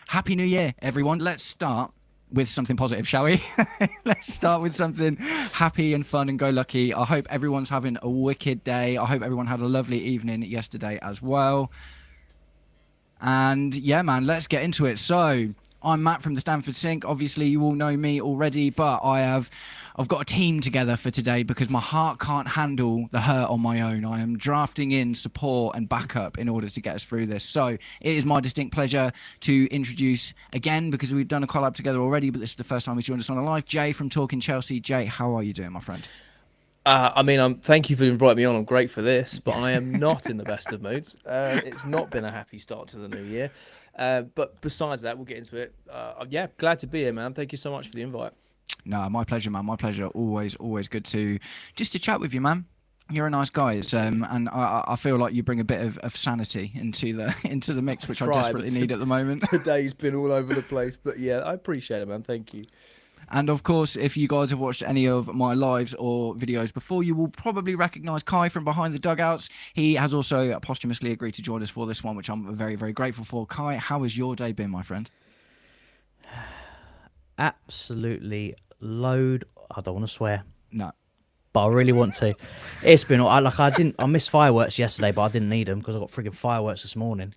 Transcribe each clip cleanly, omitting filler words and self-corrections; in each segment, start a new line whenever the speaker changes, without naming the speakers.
Happy New Year, everyone. Let's start with something positive, shall we? Let's start with something happy and fun and go lucky. I hope everyone's having a wicked day. I hope everyone had a lovely evening yesterday as well. And yeah, man, let's get into it. So, I'm Matt from the Stanford Sink. Obviously, you all know me already, but I've got a team together for today because my heart can't handle the hurt on my own. I am drafting in support and backup in order to get us through this. So, it is my distinct pleasure to introduce again, because we've done a collab together already, but this is the first time he's joined us on a live. Jay from Talking Chelsea. Jay, how are you doing, my friend?
Thank you for inviting me on. I'm great for this, but I am not in the best of moods. It's not been a happy start to the new year. But besides that, we'll get into it. Yeah, glad to be here, man. Thank you so much for the invite.
No, my pleasure, man. My pleasure. Always good to just to chat with you, man. You're a nice guy, and I feel like you bring a bit of sanity into the mix, which I desperately need at the moment.
Today's been all over the place, but yeah, I appreciate it, man. Thank you.
And of course, if you guys have watched any of my lives or videos before, you will probably recognise Kai from Behind the Dugouts. He has also posthumously agreed to join us for this one, which I'm very, very grateful for. Kai, how has your day been, my friend?
Absolutely load. I don't want to swear.
No.
But I really want to. It's been I missed fireworks yesterday, but I didn't need them because I got frigging fireworks this morning.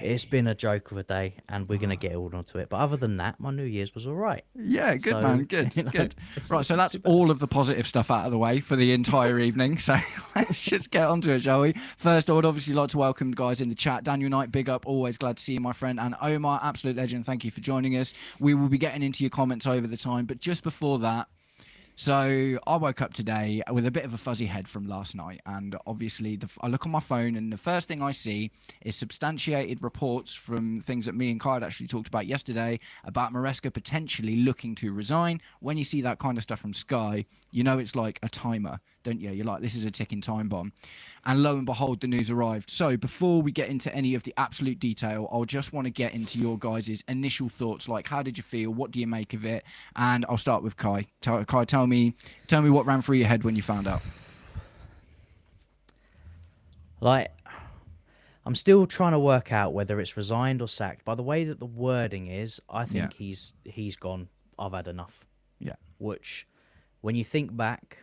It's been a joke of a day, and we're gonna get all onto it. But other than that, my New Year's was all right.
Yeah, good, man, good, good. Right, so that's all of the positive stuff out of the way for the entire evening. So let's just get onto it, shall we? First, I would obviously like to welcome the guys in the chat. Daniel Knight, big up, always glad to see you, my friend. And Omar, absolute legend, thank you for joining us. We will be getting into your comments over the time, but just before that. So I woke up today with a bit of a fuzzy head from last night, and obviously I look on my phone and the first thing I see is substantiated reports from things that me and Kai had actually talked about yesterday about Maresca potentially looking to resign. When you see that kind of stuff from Sky, you know it's like a timer, don't you? You're like, this is a ticking time bomb. And lo and behold, the news arrived. So before we get into any of the absolute detail, I'll just want to get into your guys' initial thoughts. Like, how did you feel? What do you make of it? And I'll start with Kai. Kai, tell me what ran through your head when you found out.
Like, I'm still trying to work out whether it's resigned or sacked. By the way that the wording is, I think he's gone. I've had enough.
Yeah.
Which, when you think back,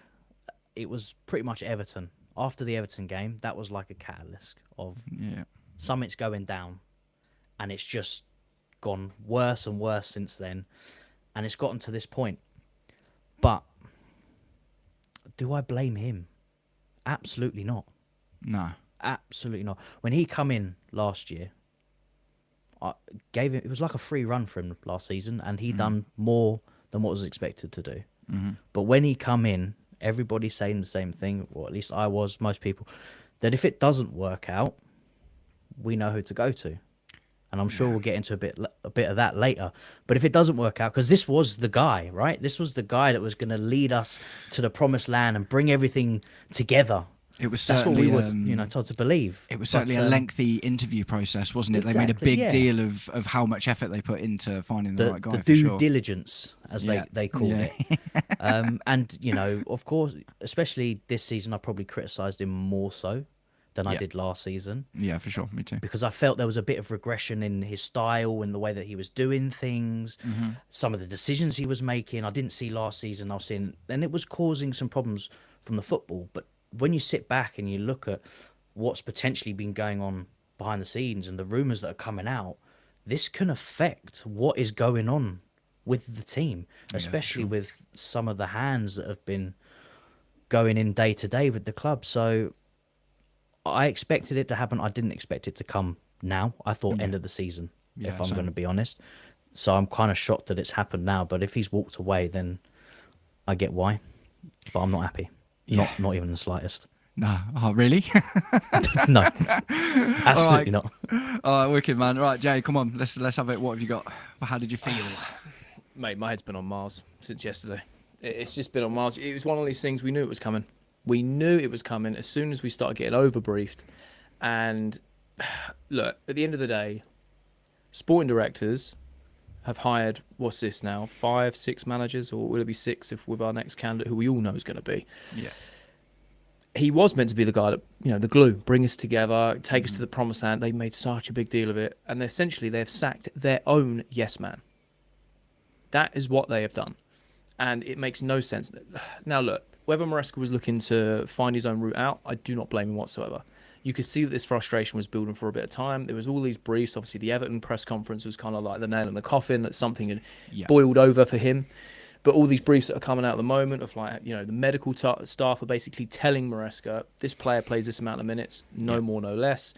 it was pretty much Everton. After the Everton game, that was like a catalyst of something's going down. And it's just gone worse and worse since then. And it's gotten to this point. But do I blame him? Absolutely not.
No.
Absolutely not. When he come in last year, I gave him, it was like a free run for him last season, and he done more than what was expected to do.
Mm-hmm.
But when he come in, everybody's saying the same thing, or at least I was, most people, that if it doesn't work out, we know who to go to. And I'm sure we'll get into a bit of that later. But if it doesn't work out, because this was the guy, right? This was the guy that was going to lead us to the promised land and bring everything together.
It was
That's what we were, told to believe.
It was certainly a lengthy interview process, wasn't it?
Exactly,
they made a big deal of how much effort they put into finding the right guy.
The due diligence, as they call it. And, of course, especially this season, I probably criticised him more so than I did last season.
Yeah, for sure. Me too.
Because I felt there was a bit of regression in his style and the way that he was doing things, some of the decisions he was making. I didn't see last season. I was seeing, and it was causing some problems from the football. But when you sit back and you look at what's potentially been going on behind the scenes and the rumours that are coming out, this can affect what is going on with the team, especially with some of the hands that have been going in day to day with the club. So I expected it to happen. I didn't expect it to come now. I thought end of the season, if I'm going to be honest. So I'm kind of shocked that it's happened now. But if he's walked away, then I get why. But I'm not happy. Not even the slightest.
No. Oh, really?
No. Absolutely not.
All right, wicked, man. Right, Jay, come on. Let's have it. What have you got? How did you feel?
Mate, my head's been on Mars since yesterday. It's just been on Mars. It was one of these things, we knew it was coming. We knew it was coming as soon as we started getting overbriefed. And look, at the end of the day, sporting directors have hired, what's this now, 5, 6 managers, or will it be 6 if with our next candidate, who we all know is going to be?
Yeah.
he was meant to be the guy that, the glue, bring us together, take us to the promised land. They made such a big deal of it. And essentially they've sacked their own yes man. That is what they have done. And it makes no sense. Now, look, whether Maresca was looking to find his own route out, I do not blame him whatsoever. You could see that this frustration was building for a bit of time. There was all these briefs. Obviously, the Everton press conference was kind of like the nail in the coffin, that something had boiled over for him. But all these briefs that are coming out at the moment of the medical staff are basically telling Maresca, this player plays this amount of minutes, no more, no less.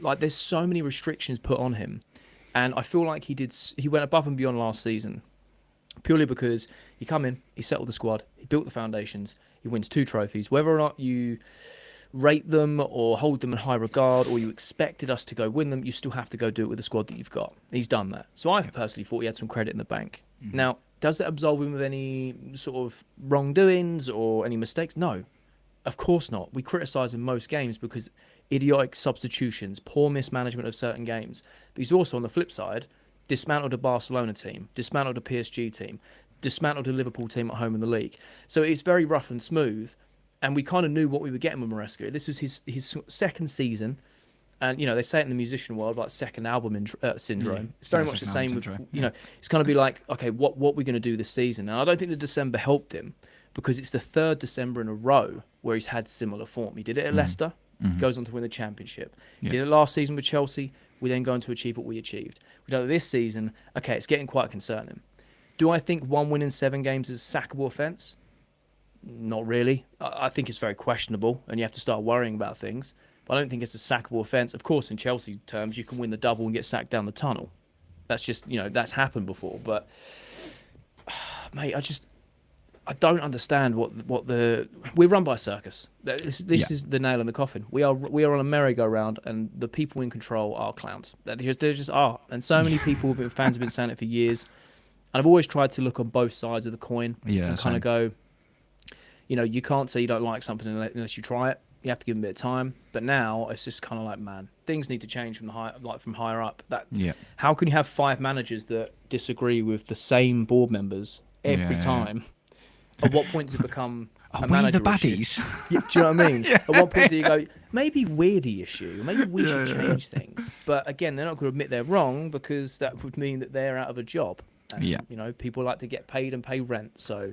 Like, there's so many restrictions put on him. And I feel like he went above and beyond last season, purely because he come in, he settled the squad, he built the foundations, he wins 2 trophies. Whether or not you rate them or hold them in high regard, or you expected us to go win them, you still have to go do it with the squad that you've got. He's done that. So I personally thought he had some credit in the bank. Mm-hmm. Now, does that absolve him of any sort of wrongdoings or any mistakes? No, of course not. We criticise him most games because idiotic substitutions, poor mismanagement of certain games. But he's also, on the flip side, dismantled a Barcelona team, dismantled a PSG team, dismantled a Liverpool team at home in the league. So it's very rough and smooth. And we kind of knew what we were getting with Maresca. This was his second season. And, they say it in the musician world, like second album syndrome. Yeah, it's very much the same with, it's going to be like, okay, what we're going to do this season. And I don't think the December helped him, because it's the 3rd December in a row where he's had similar form. He did it at Leicester, goes on to win the championship. He did it last season with Chelsea. We then go on to achieve what we achieved. We know this season, okay, it's getting quite concerning. Do I think 1 win in 7 games is a sackable offence? Not really. I think it's very questionable, and you have to start worrying about things. But I don't think it's a sackable offence. Of course, in Chelsea terms, you can win the double and get sacked down the tunnel. That's just, that's happened before. But, mate, I don't understand what we're run by a circus. This is the nail in the coffin. We are on a merry-go-round, and the people in control are clowns. They just are. And so many people, fans have been saying it for years. And I've always tried to look on both sides of the coin and kind of go, you can't say you don't like something unless you try it. You have to give them a bit of time. But now it's just kind of like, man, things need to change from higher up. How can you have 5 managers that disagree with the same board members every time? At what point does it become a manager
the baddies?
Do you know what I mean? At what point do you go, maybe we're the issue, maybe we should change things? But again, they're not going to admit they're wrong, because that would mean that they're out of a job. And, people like to get paid and pay rent. So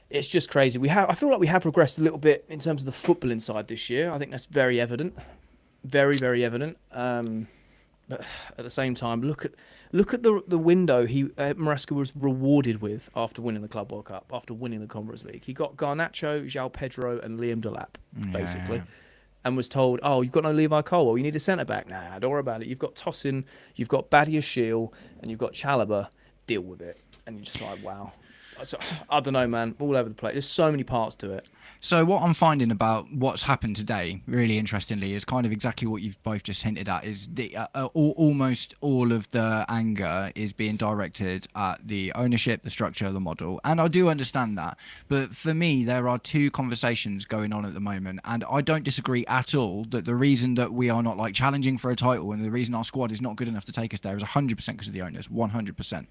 it's just crazy. I feel like we have regressed a little bit in terms of the football inside this year. I think that's very evident, very, very evident. But at the same time, look at the window Maresca was rewarded with after winning the Club World Cup, after winning the Conference League. He got Garnacho, João Pedro, and Liam Delap, basically, and was told, "Oh, you've got no Levi Colwell. You need a centre back. Nah, don't worry about it. You've got Tosin, you've got Badia Shield, and you've got Chalobah. Deal with it." And you're just like, wow. I don't know, man. All over the place. There's so many parts to it.
So what I'm finding about what's happened today, really interestingly, is kind of exactly what you've both just hinted at. Is almost all of the anger is being directed at the ownership, the structure, the model, and I do understand that. But for me, there are 2 conversations going on at the moment, and I don't disagree at all that the reason that we are not challenging for a title and the reason our squad is not good enough to take us there is 100% because of the owners, 100%.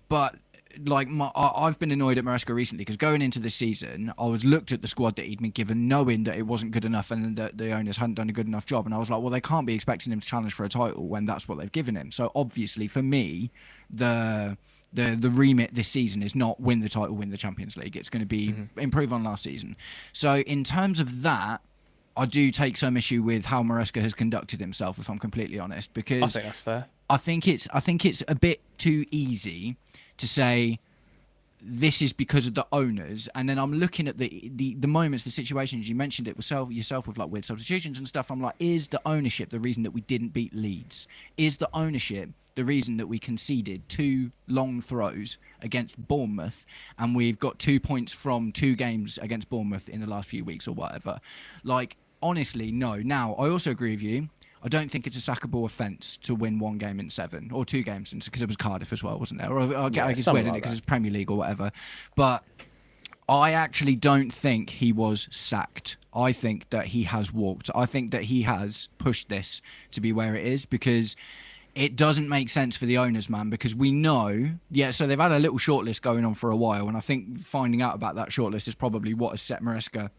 But I've been annoyed at Maresca recently because going into this season, I was looked at the squad that he'd been given, knowing that it wasn't good enough and that the owners hadn't done a good enough job. And I was like, well, they can't be expecting him to challenge for a title when that's what they've given him. So obviously, for me, the remit this season is not win the title, win the Champions League. It's going to be improve on last season. So in terms of that, I do take some issue with how Maresca has conducted himself, if I'm completely honest, because
I think that's fair.
I think it's a bit too easy to say this is because of the owners, and then I'm looking at the moments, the situations. You mentioned it yourself with weird substitutions and stuff. I'm like, is the ownership the reason that we didn't beat Leeds? Is the ownership the reason that we conceded 2 long throws against Bournemouth and we've got 2 points from 2 games against Bournemouth in the last few weeks or whatever? Honestly, no. Now, I also agree with you. I don't think it's a sackable offence to win 1 game in 7 or 2 games, because it was Cardiff as well, wasn't there? Or I guess it's weird, because it's Premier League or whatever. But I actually don't think he was sacked. I think that he has walked. I think that he has pushed this to be where it is, because it doesn't make sense for the owners, man, because we know, so they've had a little shortlist going on for a while, and I think finding out about that shortlist is probably what has set Maresca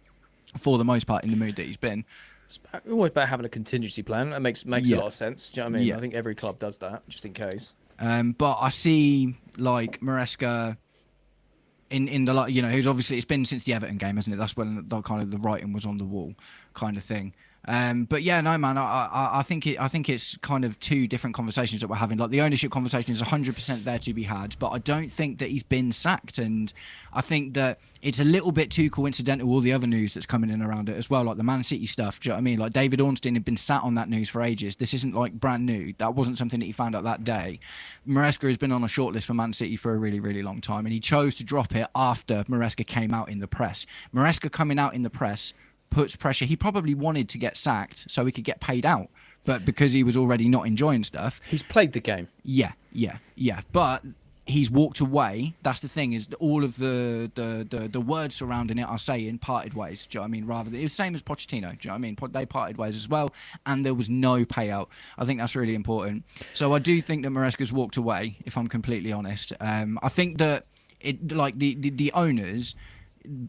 for the most part, in the mood that he's been.
It's always about having a contingency plan. That makes a lot of sense. Do you know what I mean?
Yeah.
I think every club does that, just in case.
But I see like Maresca in the, you know, who's obviously, it's been since the Everton game, hasn't it? That's when the kind of the writing was on the wall, kind of thing. But yeah, no, man, I think it's kind of two different conversations that we're having. Like the ownership conversation is 100% there to be had, but I don't think that he's been sacked, and I think that it's a little bit too coincidental, all the other news that's coming in around it as well, like the Man City stuff. Do you know what I mean? Like David Ornstein had been sat on that news for ages. This isn't like brand new. That wasn't something that he found out that day. Maresca has been on a shortlist for Man City for a really, really long time, and he chose to drop it after Maresca came out in the press. Maresca coming out in the press puts pressure. He probably wanted to get sacked so he could get paid out, but because he was already not enjoying stuff,
he's played the game.
Yeah. But he's walked away. That's the thing, is all of the words surrounding it are saying parted ways. Do you know what I mean? Rather than, it was the same as Pochettino. Do you know what I mean? They parted ways as well, and there was no payout. I think that's really important. So I do think that Maresca's walked away, if I'm completely honest. I think that it, like the owners,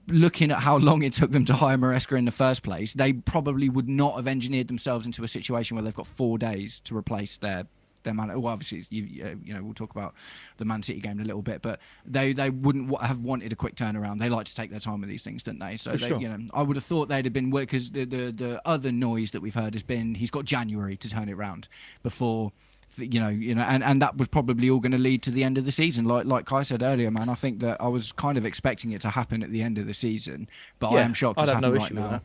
looking at how long it took them to hire Maresca in the first place, they probably would not have engineered themselves into a situation where they've got 4 days to replace their man. Well, obviously, you know, we'll talk about the Man City game in a little bit, but they wouldn't have wanted a quick turnaround. They like to take their time with these things, don't they? So they, you know, I would have thought they'd have been, because the other noise that we've heard has been he's got January to turn it around before. You know, and that was probably all going to lead to the end of the season. Like Kai said earlier, man, I think that I was kind of expecting it to happen at the end of the season, but I am shocked it's happening right now.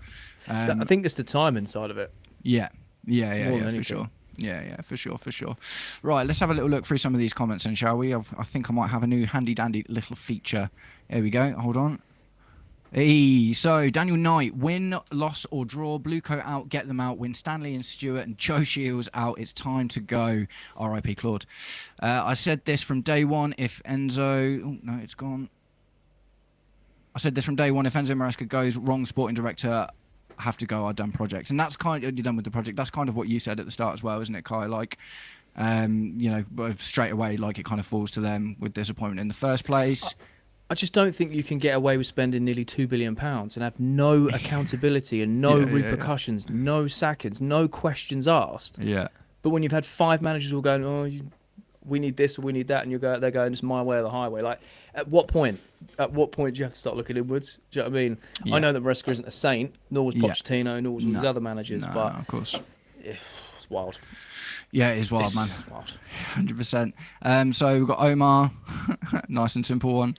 I think it's the timing side of it.
Yeah, for sure. Yeah, for sure. Right, let's have a little look through some of these comments, then, shall we? I think I might have a new handy dandy little feature. There we go. Hold on. Hey, so Daniel Knight, win, loss or draw, Blue Coat out, get them out, win Stanley and Stewart and Joe Shields out, it's time to go. R.I.P. Claude. I said this from day one, if Enzo... Oh, no, it's gone. I said this from day one, if Enzo Maresca goes, wrong sporting director, have to go, I've done projects. And that's kind of, you're done with the project, that's kind of what you said at the start as well, isn't it, Kai? Like, you know, straight away, like it kind of falls to them with disappointment in the first place.
I just don't think you can get away with spending nearly £2 billion and have no accountability and no repercussions, no sackings, no questions asked.
Yeah.
But when you've had 5 managers all going, we need this or we need that, and they're going, it's my way or the highway. Like, at what point do you have to start looking inwards? Do you know what I mean? Yeah. I know that Maresca isn't a saint, nor was Pochettino, nor was all these other managers, but
of course,
it's wild.
Yeah, it is wild, man. 100%. So we've got Omar, nice and simple one.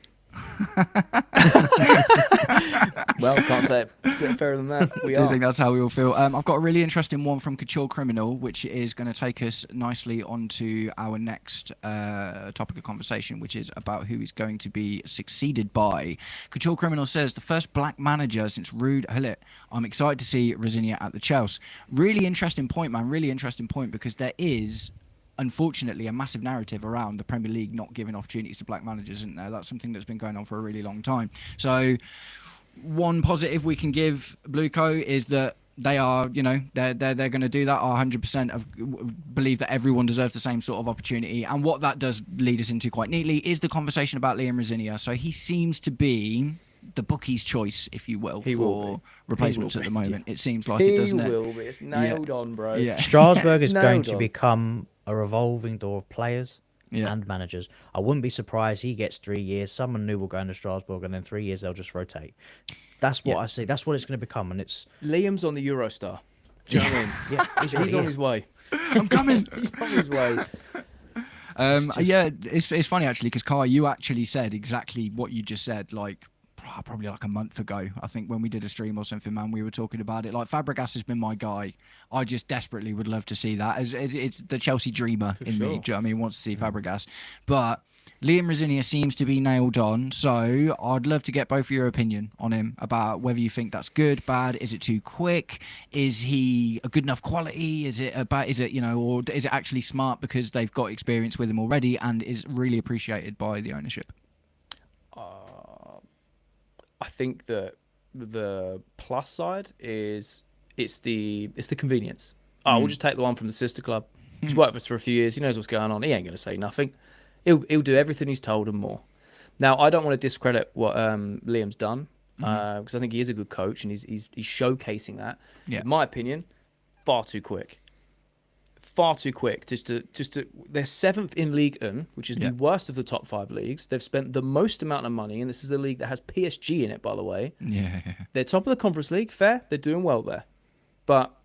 Well, can't say it fairer than that.
Do you think that's how we all feel? I've got a really interesting one from Couture Criminal, which is going to take us nicely onto our next topic of conversation, which is about who is going to be succeeded by. Couture Criminal says, the first black manager since Ruud Gullit. I'm excited to see Rosinia at the Chelsea. Really interesting point, man. Really interesting point, because there is, unfortunately, a massive narrative around the Premier League not giving opportunities to black managers, isn't there? That's something that's been going on for a really long time. So one positive we can give Blueco is that they are, you know, they're going to do that. I 100% believe that everyone deserves the same sort of opportunity. And what that does lead us into quite neatly is the conversation about Liam Rosinia. So he seems to be the bookie's choice, if you will, for replacements at the moment. It seems like it, doesn't it?
He will be. It's nailed on, bro.
Yeah. Strasbourg is going to become a revolving door of players and managers. I wouldn't be surprised he gets 3 years. Someone new will go into Strasbourg, and then 3 years they'll just rotate. That's what I see. That's what it's going to become, and it's
Liam's on the Eurostar. Do you know what I mean? Yeah, he's on his way.
I'm coming.
He's on his way.
Yeah, it's funny actually, because Kai, you actually said exactly what you just said, like probably like a month ago, I think, when we did a stream or something, man. We were talking about it. Like, Fabregas has been my guy. I just desperately would love to see that. It's the Chelsea dreamer in me. Do you know what I mean? Wants to see Fabregas, but Liam Rosinia seems to be nailed on. So I'd love to get both of your opinion on him, about whether you think that's good, bad. Is it too quick? Is he a good enough quality? Is it about? Is it, you know, or is it actually smart because they've got experience with him already and is really appreciated by the ownership?
I think that the plus side is it's the convenience. We'll just take the one from the sister club. He's worked with us for a few years. He knows what's going on. He ain't going to say nothing. He'll do everything he's told and more. Now, I don't want to discredit what Liam's done. because I think he is a good coach and he's showcasing that.
Yeah.
In my opinion, far too quick. Far too quick. They're 7th in League 1, which is the worst of the top 5 leagues. They've spent the most amount of money, and this is a league that has PSG in it, by the way.
Yeah.
They're top of the Conference League. Fair. They're doing well there. But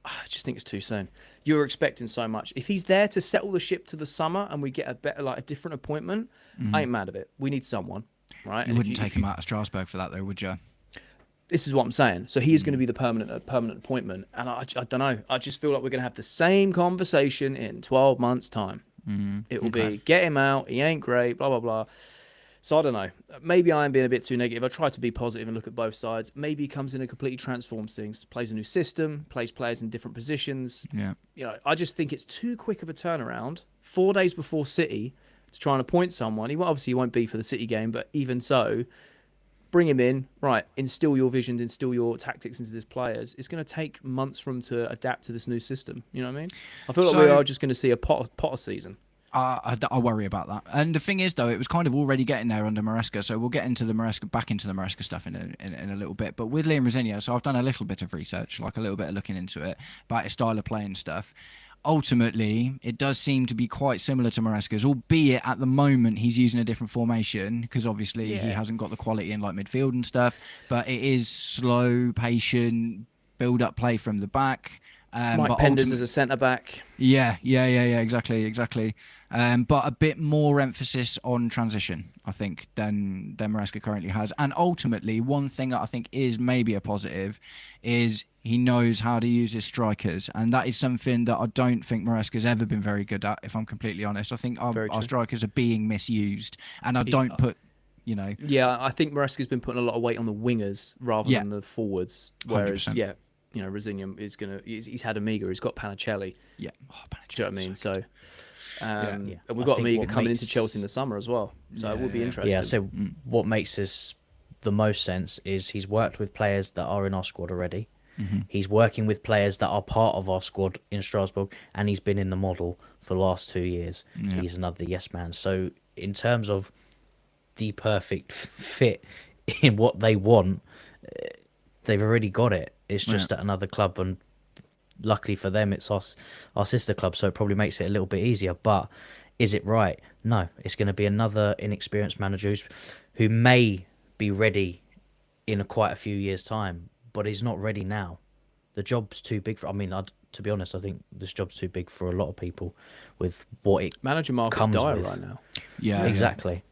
I just think it's too soon. You're expecting so much. If he's there to settle the ship to the summer and we get a better, like a different appointment, I ain't mad at it. We need someone, right?
You wouldn't take him out of Strasbourg for that, though, would you?
This is what I'm saying. So he is going to be the permanent appointment. And I don't know. I just feel like we're going to have the same conversation in 12 months' time. It will be, get him out. He ain't great, blah, blah, blah. So I don't know. Maybe I am being a bit too negative. I try to be positive and look at both sides. Maybe he comes in and completely transforms things, plays a new system, plays players in different positions.
Yeah.
I just think it's too quick of a turnaround. 4 days before City to try and appoint someone. Obviously, he won't be for the City game, but even so, bring him in, right, instill your visions, instill your tactics into these players. It's going to take months for him to adapt to this new system. You know what I mean? I feel like we are just going to see a Potter season.
I worry about that. And the thing is, though, it was kind of already getting there under Maresca, so we'll get into the Maresca stuff in a little bit. But with Liam Rosenior, so I've done a little bit of research, like a little bit of looking into it, about his style of play and stuff. Ultimately, it does seem to be quite similar to Maresca's, albeit at the moment he's using a different formation because obviously he hasn't got the quality in like midfield and stuff. But it is slow, patient, build-up play from the back.
Mike Penders as a centre-back.
Yeah, exactly. But a bit more emphasis on transition, I think, than Maresca currently has. And ultimately, one thing that I think is maybe a positive is he knows how to use his strikers. And that is something that I don't think Maresca's ever been very good at, if I'm completely honest. I think our strikers are being misused. And I don't put...
Yeah, I think Maresca's been putting a lot of weight on the wingers rather than the forwards. Whereas,
100%.
Rosenior is going to... He's had Amiga, he's got Panicelli.
Yeah.
Panicelli. Do you know what I mean? So... And we've
I
got
think
Amiga coming into Chelsea in the summer as well. So it will be interesting.
Yeah, so what makes this the most sense is he's worked with players that are in our squad already. He's working with players that are part of our squad in Strasbourg, and he's been in the model for the last 2 years. He's another yes man. So in terms of the perfect fit in what they want, they've already got it. It's just at another club, and luckily for them, it's our sister club, so it probably makes it a little bit easier. But is it right? No. It's going to be another inexperienced manager who may be ready in quite a few years' time, but he's not ready now. The job's too big for... I mean, to be honest, I think this job's too big for a lot of people with what it
manager market's dire right now.
Yeah,
exactly.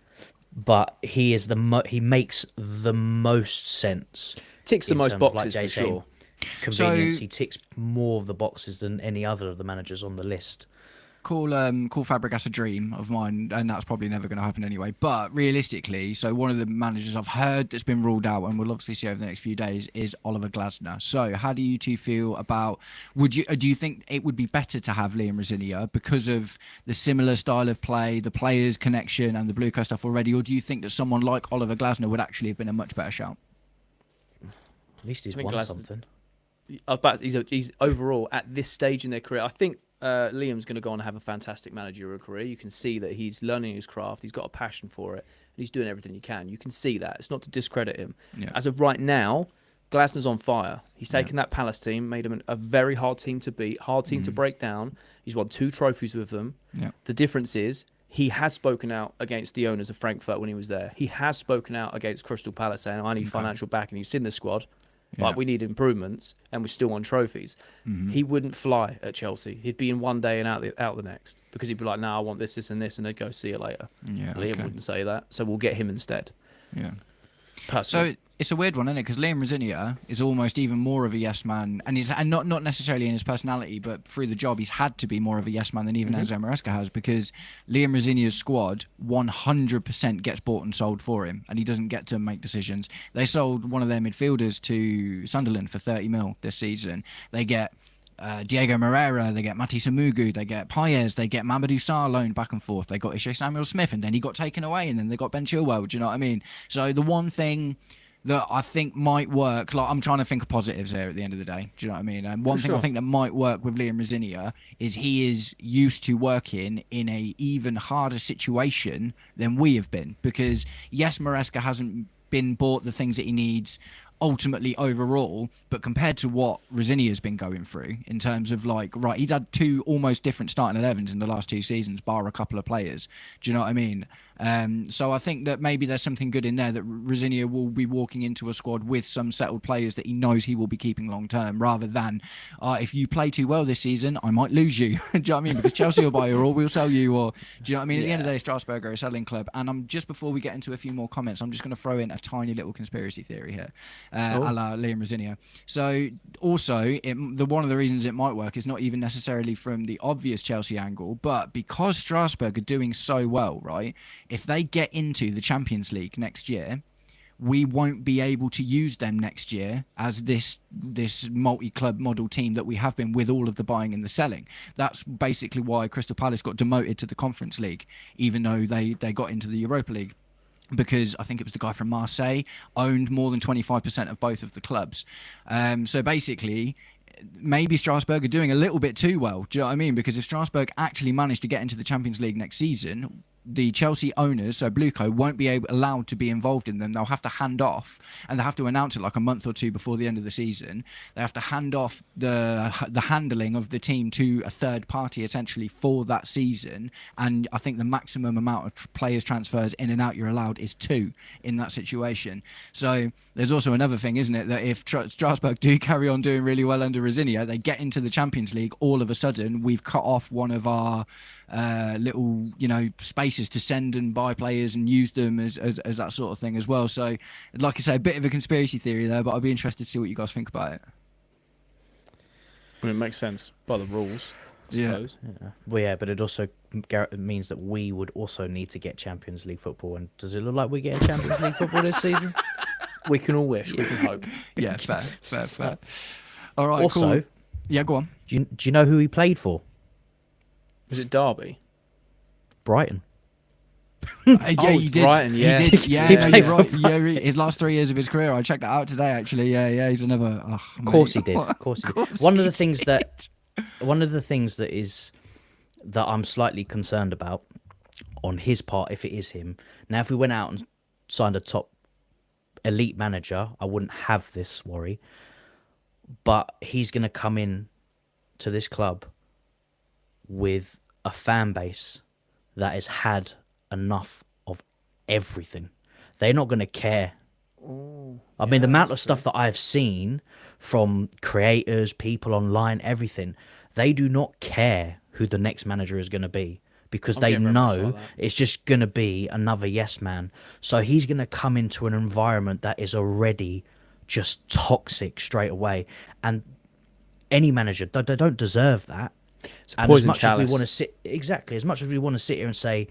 But he is he makes the most sense.
Ticks the most boxes for sure.
Convenience. He ticks more of the boxes than any other of the managers on the list.
Call Fabregas a dream of mine, and that's probably never going to happen anyway. But realistically, so one of the managers I've heard that's been ruled out, and we'll obviously see over the next few days, is Oliver Glasner. So how do you two feel about? Do you think it would be better to have Liam Rosenior because of the similar style of play, the players' connection, and the Blue Coat stuff already, or do you think that someone like Oliver Glasner would actually have been a much better shout?
At least he's won something.
He's overall at this stage in their career. I think Liam's going to go on and have a fantastic managerial career. You can see that he's learning his craft. He's got a passion for it, and he's doing everything he can. You can see that. It's not to discredit him. Yeah. As of right now, Glasner's on fire. He's taken that Palace team, made them a very hard team to beat, hard team to break down. He's won 2 trophies with them. Yeah. The difference is he has spoken out against the owners of Frankfurt when he was there. He has spoken out against Crystal Palace saying, I need financial backing. He's in the squad. Yeah. Like, we need improvements, and we still won trophies. He wouldn't fly at Chelsea. He'd be in one day and out the next, because he'd be like, no, I want this, and this, and they'd go, see you later. Yeah, Liam wouldn't say that, so we'll get him instead. Yeah. Personally.
So it's a weird one, isn't it? Because Liam Rosenior is almost even more of a yes man, and not necessarily in his personality, but through the job, he's had to be more of a yes man than even Enzo Maresca has, because Liam Rosenior's squad 100% gets bought and sold for him, and he doesn't get to make decisions. They sold one of their midfielders to Sunderland for 30 mil this season. They get Diego Moreira, they get Mati Samugu, they get Paez, they get Mamadou Sarr loaned back and forth. They got Ishe Samuel Smith, and then he got taken away, and then they got Ben Chilwell. Do you know what I mean? So the one thing that I think might work, like, I'm trying to think of positives here at the end of the day. Do you know what I mean? And one thing I think that might work with Liam Rosenior is he is used to working in a even harder situation than we have been. Because yes, Maresca hasn't been bought the things that he needs ultimately overall, but compared to what Rosinia's been going through in terms of he's had two almost different starting 11s in the last 2 seasons, bar a couple of players. Do you know what I mean? So I think that maybe there's something good in there that Rosinia will be walking into a squad with some settled players that he knows he will be keeping long term, rather than if you play too well this season, I might lose you. Do you know what I mean? Because Chelsea will buy you, or we'll sell you, or do you know what I mean? At the end of the day, Strasbourg are a selling club. And I'm just before we get into a few more comments, I'm just going to throw in a tiny little conspiracy theory here, a la Liam Rosinia. So also, one of the reasons it might work is not even necessarily from the obvious Chelsea angle, but because Strasbourg are doing so well, right? If they get into the Champions League next year, we won't be able to use them next year as this multi-club model team that we have been with all of the buying and the selling. That's basically why Crystal Palace got demoted to the Conference League, even though they got into the Europa League. Because I think it was the guy from Marseille owned more than 25% of both of the clubs. So basically, maybe Strasbourg are doing a little bit too well. Do you know what I mean? Because if Strasbourg actually manage to get into the Champions League next season, the Chelsea owners, so Blueco, won't be allowed to be involved in them. They'll have to hand off, and they have to announce it like a month or two before the end of the season. They have to hand off the handling of the team to a third party, essentially, for that season. And I think the maximum amount of players transfers in and out you're allowed is 2 in that situation. So there's also another thing, isn't it, that if Strasbourg do carry on doing really well under Rosinia, they get into the Champions League, all of a sudden we've cut off one of our little spaces to send and buy players and use them as that sort of thing as well. So like I say, a bit of a conspiracy theory there, but I'd be interested to see what you guys think about it.
I mean, it makes sense by the rules, I suppose.
Yeah. Well, yeah, but it also means that we would also need to get Champions League football. And does it look like we're getting Champions League football this season?
We can all wish, we can hope.
Yeah, fair. All right,
also,
cool. Yeah, go on.
Do you know who he played for?
Was it Derby?
Brighton.
Yeah, he did.
Brighton, yeah.
He did. Yeah,
He
no,
played
you're right. Yeah, his last 3 years of his career, I checked that out today. Actually, yeah, he's another. Oh,
Of course he did. Of course he did. One of the things that I'm slightly concerned about on his part, if it is him. Now, if we went out and signed a top elite manager, I wouldn't have this worry. But he's going to come in to this club with a fan base that has had enough of everything. They're not going to care. I mean, the amount of stuff that I've seen from creators, people online, everything, they do not care who the next manager is going to be, because they know it's just going to be another yes man. So he's going to come into an environment that is already just toxic straight away. And any manager, they don't deserve that.
It's a poison
chalice. As much as we want to sit here and say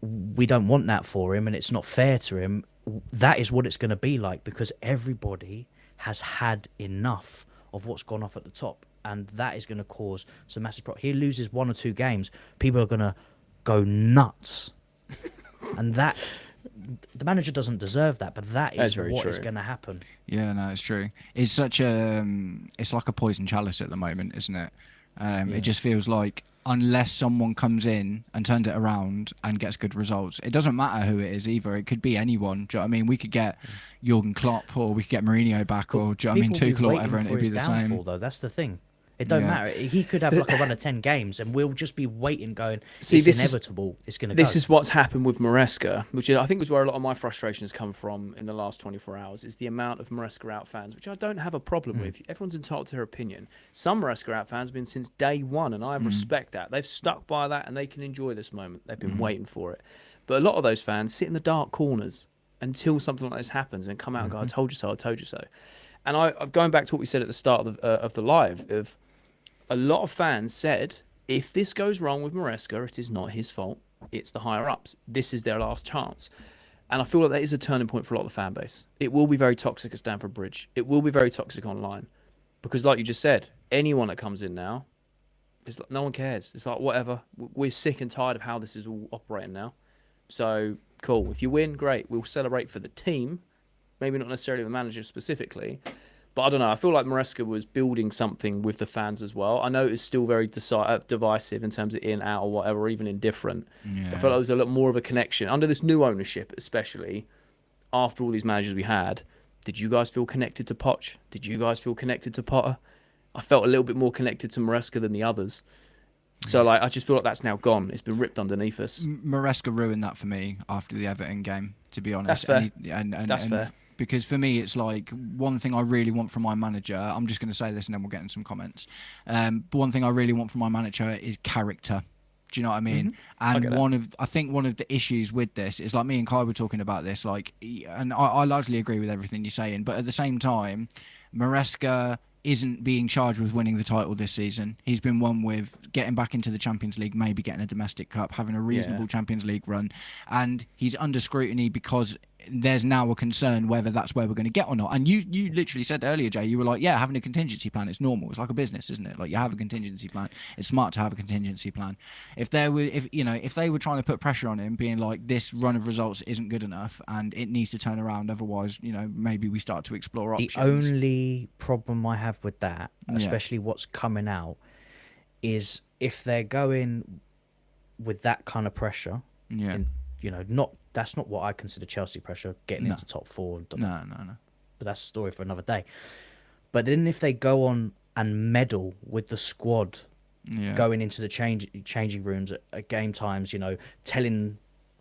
we don't want that for him and it's not fair to him, that is what it's going to be like, because everybody has had enough of what's gone off at the top, and that is going to cause some massive problems. He loses 1 or 2 games, people are going to go nuts, and that the manager doesn't deserve that, but that is what is going to happen.
Yeah, no, it's true. It's it's like a poison chalice at the moment, isn't it? It just feels like unless someone comes in and turns it around and gets good results, it doesn't matter who it is either. It could be anyone. Do you know what I mean? We could get Jurgen Klopp, or we could get Mourinho back, or do you know what I mean, Tuchel or whatever, and it'd be the same.
Though that's the thing. It don't matter. He could have like a run of 10 games, and we'll just be waiting, going, it's inevitable. It's going to go.
This is what's happened with Maresca, which I think was where a lot of my frustrations come from in the last 24 hours, is the amount of Maresca out fans, which I don't have a problem with. Everyone's entitled to their opinion. Some Maresca out fans have been since day one, and I respect that. They've stuck by that, and they can enjoy this moment. They've been waiting for it. But a lot of those fans sit in the dark corners until something like this happens and come out and go, I told you so, I told you so. And I'm going back to what we said at the start of the live, of a lot of fans said, if this goes wrong with Maresca, it is not his fault. It's the higher-ups. This is their last chance. And I feel like that is a turning point for a lot of the fan base. It will be very toxic at Stamford Bridge. It will be very toxic online. Because like you just said, anyone that comes in now, it's like no one cares. It's like, whatever. We're sick and tired of how this is all operating now. So, cool. If you win, great. We'll celebrate for the team. Maybe not necessarily the manager specifically. But I don't know. I feel like Maresca was building something with the fans as well. I know it's still very divisive in terms of in, out, or whatever, or even indifferent. Yeah. I felt like there was a lot more of a connection under this new ownership, especially. after all these managers we had, did you guys feel connected to Poch? Did you guys feel connected to Potter? I felt a little bit more connected to Maresca than the others. So I just feel like that's now gone. It's been ripped underneath us.
Maresca ruined that for me after the Everton game, to be honest.
That's fair.
That's fair. Because for me, it's like one thing I really want from my manager. I'm just going to say this and then we'll get in some comments. But one thing I really want from my manager is character. Do you know what I mean? And I think one of the issues with this is, like, me and Kai were talking about this, like, and I largely agree with everything you're saying, but at the same time, Maresca isn't being charged with winning the title this season. He's been won with getting back into the Champions League, maybe getting a domestic cup, having a reasonable Champions League run, and he's under scrutiny because there's now a concern whether that's where we're going to get or not. And you literally said earlier, Jay, you were like, yeah, having a contingency plan, it's normal. It's like a business, isn't it? Like, you have a contingency plan. It's smart to have a contingency plan. If they were trying to put pressure on him, being like, this run of results isn't good enough and it needs to turn around, otherwise, maybe we start to explore options.
The only problem I have with that, especially what's coming out, is if they're going with that kind of pressure, that's not what I consider Chelsea pressure, getting into top four.
No.
But that's a story for another day. But then if they go on and meddle with the squad, going into the changing rooms at game times, telling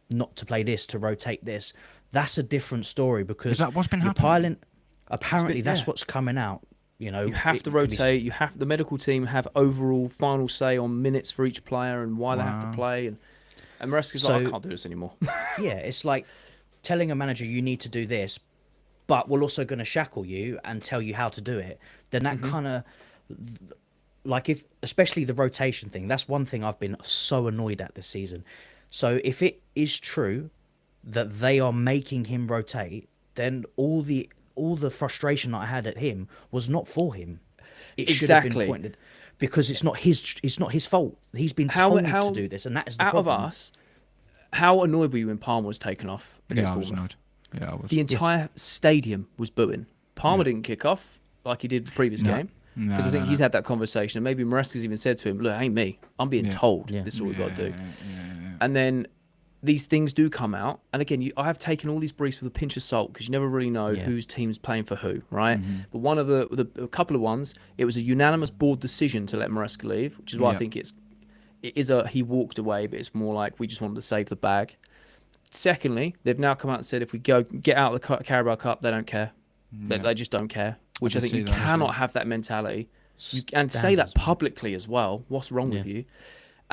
not to play this, to rotate this, that's a different story, because
is that what's been happening?
Apparently, that's what's coming out. You
have to rotate. You have the medical team have overall final say on minutes for each player and why they have to play. And Maresca's like, I can't do this anymore.
Yeah, it's like telling a manager you need to do this, but we're also going to shackle you and tell you how to do it. Then that kind of, like, especially the rotation thing, that's one thing I've been so annoyed at this season. So if it is true that they are making him rotate, then all the frustration that I had at him was not for him. It should have been pointed. Because it's not his fault. He's been told to do this, and that is the problem.
Out of us, how annoyed were you when Palmer was taken off against Bournemouth?
Annoyed. Yeah, I was.
The entire stadium was booing. Palmer didn't kick off like he did the previous game, because I think he's had that conversation, and maybe Maresca's even said to him, "Look, it ain't me. I'm being told this is what we've got to do." And then these things do come out, and again, I have taken all these briefs with a pinch of salt, because you never really know whose team's playing for who, right? But one of a couple of ones, it was a unanimous board decision to let Maresca leave, which is why I think he walked away, but it's more like we just wanted to save the bag. Secondly, they've now come out and said if we get out of the Carabao Cup, they don't care. They just don't care, which I think you cannot have that mentality and say that publicly as well. What's wrong with you?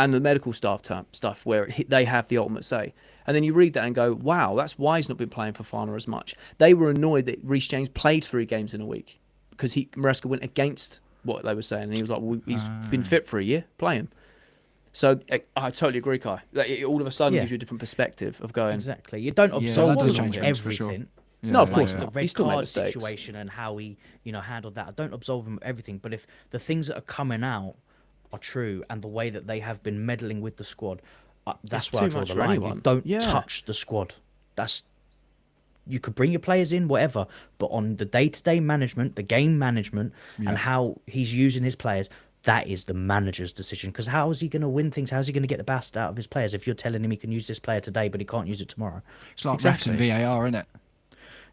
And the medical stuff where they have the ultimate say. And then you read that and go, wow, that's why he's not been playing for Fana as much. They were annoyed that Reece James played 3 games in a week because Maresca went against what they were saying. And he was like, well, he's been fit for a year, play him. So I totally agree, Kai. Like, it all of a sudden gives you a different perspective of going.
Exactly. You don't absolve everything.
Sure.
No, of course
the
not.
red card situation and how he handled that. I don't absolve him of everything. But if the things that are coming out are true, and the way that they have been meddling with the squad, that's where I draw the line. You don't touch the squad. You could bring your players in, whatever, but on the day-to-day management, the game management, and how he's using his players, that is the manager's decision. Because how is he going to win things? How is he going to get the best out of his players if you're telling him he can use this player today, but he can't use it tomorrow?
It's like refs and VAR, isn't it?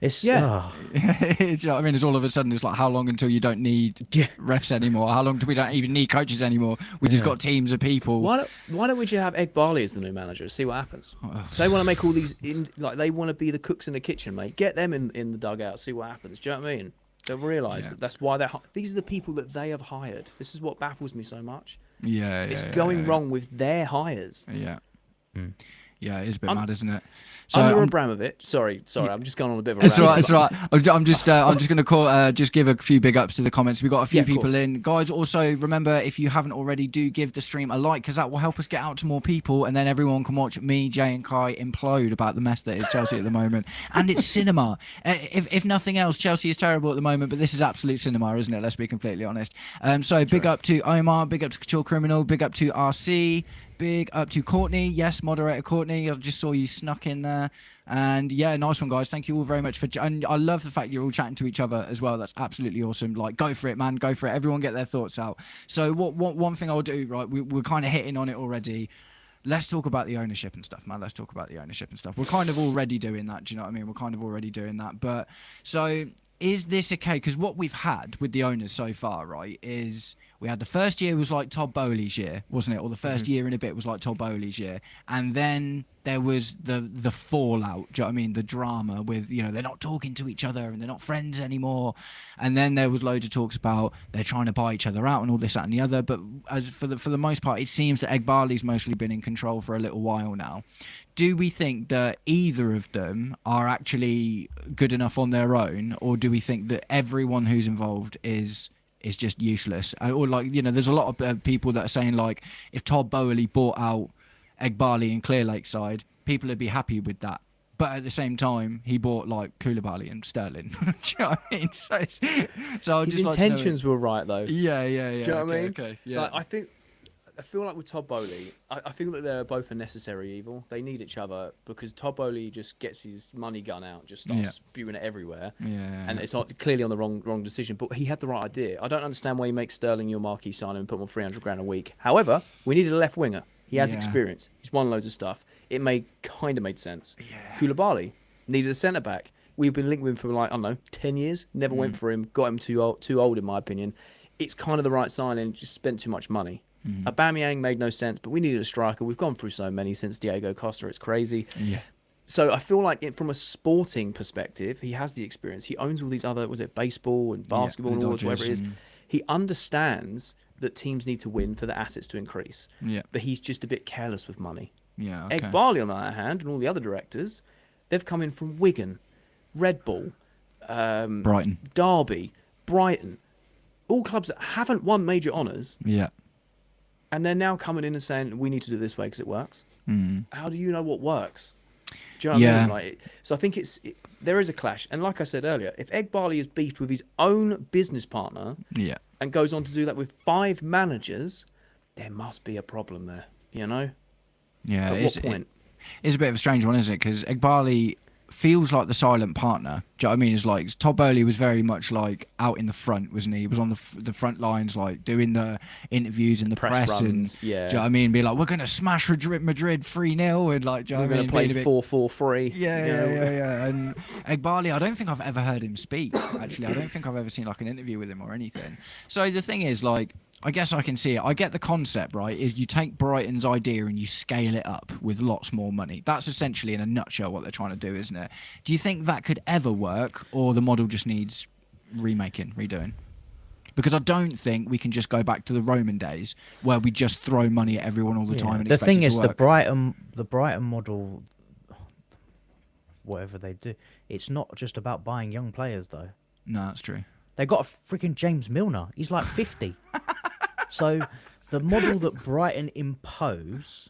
It's
you know what I mean? It's all of a sudden, it's like, how long until you don't need refs anymore? How long do we don't even need coaches anymore? We just got teams of people.
Why don't we just have Ed Barley as the new manager? See what happens. They want to make all these they want to be the cooks in the kitchen, mate. Get them in the dugout. See what happens. Do you know what I mean? They'll realise that's why these are the people that they have hired. This is what baffles me so much. It's going wrong with their hires.
Yeah, it is a bit mad, isn't it? So
under Abramovich, sorry, I'm just going on a bit of a
It's all right. I'm just going to just give a few big ups to the comments. We got a few people in. Guys, also remember, if you haven't already, do give the stream a like, because that will help us get out to more people, and then everyone can watch me, Jay and Kai implode about the mess that is Chelsea at the moment. And it's cinema. If nothing else, Chelsea is terrible at the moment, but this is absolute cinema, isn't it? Let's be completely honest. So big up to Omar, big up to Couture Criminal, big up to RC, big up to Courtney. Yes, moderator Courtney. I just saw you snuck in there. And yeah, nice one, guys. Thank you all very much and I love the fact you're all chatting to each other as well. That's absolutely awesome. Like, go for it, man. Go for it. Everyone get their thoughts out. So one thing I'll do, right, we're kind of hitting on it already. let's talk about the ownership and stuff, man. Let's talk about the ownership and stuff. We're kind of already doing that. Do you know what I mean? We're kind of already doing that. But so is this okay? Because what we've had with the owners so far, right, is we had the first year was like Todd Bowley's year, wasn't it? Or the first year and a bit was like Todd Bowley's year. And then there was the fallout, do you know what I mean? The drama with, you know, they're not talking to each other and they're not friends anymore. And then there was loads of talks about they're trying to buy each other out and all this, that and the other. But as for the most part, it seems that Eghbali's mostly been in control for a little while now. Do we think that either of them are actually good enough on their own, or do we think that everyone who's involved is just useless? Or like, you know, there's a lot of people that are saying like, if Todd Bowley bought out Eghbali and Clear Lakeside, people would be happy with that. But at the same time, he bought like Koulibaly and Sterling. Do you know what I mean? So
his intentions were right though.
Yeah.
Do you know what I mean?
Okay, yeah.
Like, I feel like with Todd Bowley, I feel that they're both a necessary evil. They need each other because Todd Bowley just gets his money gun out, just starts spewing it everywhere. And it's clearly on the wrong decision. But he had the right idea. I don't understand why he makes Sterling your marquee signing and put him on $300,000 a week. However, we needed a left winger. He has experience. He's won loads of stuff. It kind of made sense. Koulibaly needed a centre back. We've been linked with him for like, I don't know, 10 years. Never went for him. Got him too old in my opinion. It's kind of the right signing. Just spent too much money. Aubameyang made no sense, but we needed a striker. We've gone through so many since Diego Costa. It's crazy. Yeah. So I feel like from a sporting perspective, he has the experience. He owns all these other, was it baseball and basketball and all whatever it is. He understands that teams need to win for the assets to increase. Yeah. But he's just a bit careless with money.
Yeah. Okay.
Eghbali, on the other hand, and all the other directors, they've come in from Wigan, Red Bull,
Brighton,
Derby, Brighton, all clubs that haven't won major honours.
Yeah.
And they're now coming in and saying, we need to do it this way because it works. How do you know what works? Do you know what I mean? Like, so I think there is a clash. And like I said earlier, if Eghbali is beefed with his own business partner and goes on to do that with 5 managers, there must be a problem there, you know?
Yeah.
At what point?
It's a bit of a strange one, isn't it? Because Eghbali feels like the silent partner. Do you know what I mean? It's like Todd Bowley was very much like out in the front, wasn't he? He was on the front lines, like doing the interviews and the press
runs,
and do you know what I mean? Be like, we're gonna smash Madrid 3-0 and like, do you know what I mean?
We're gonna play 4-4-3.
Yeah. And Eghbali, I don't think I've ever heard him speak. Actually, I don't think I've ever seen like an interview with him or anything. So the thing is, like, I guess I can see it. I get the concept, right? Is you take Brighton's idea and you scale it up with lots more money. That's essentially, in a nutshell, what they're trying to do, isn't it? Do you think that could ever work, or the model just needs redoing? Because I don't think we can just go back to the Roman days where we just throw money at everyone all the time. And
the
expect
thing
it
is,
to
the
work.
Brighton model, whatever they do, it's not just about buying young players, though.
No, that's true.
They got a freaking James Milner. He's like 50. So the model that Brighton impose,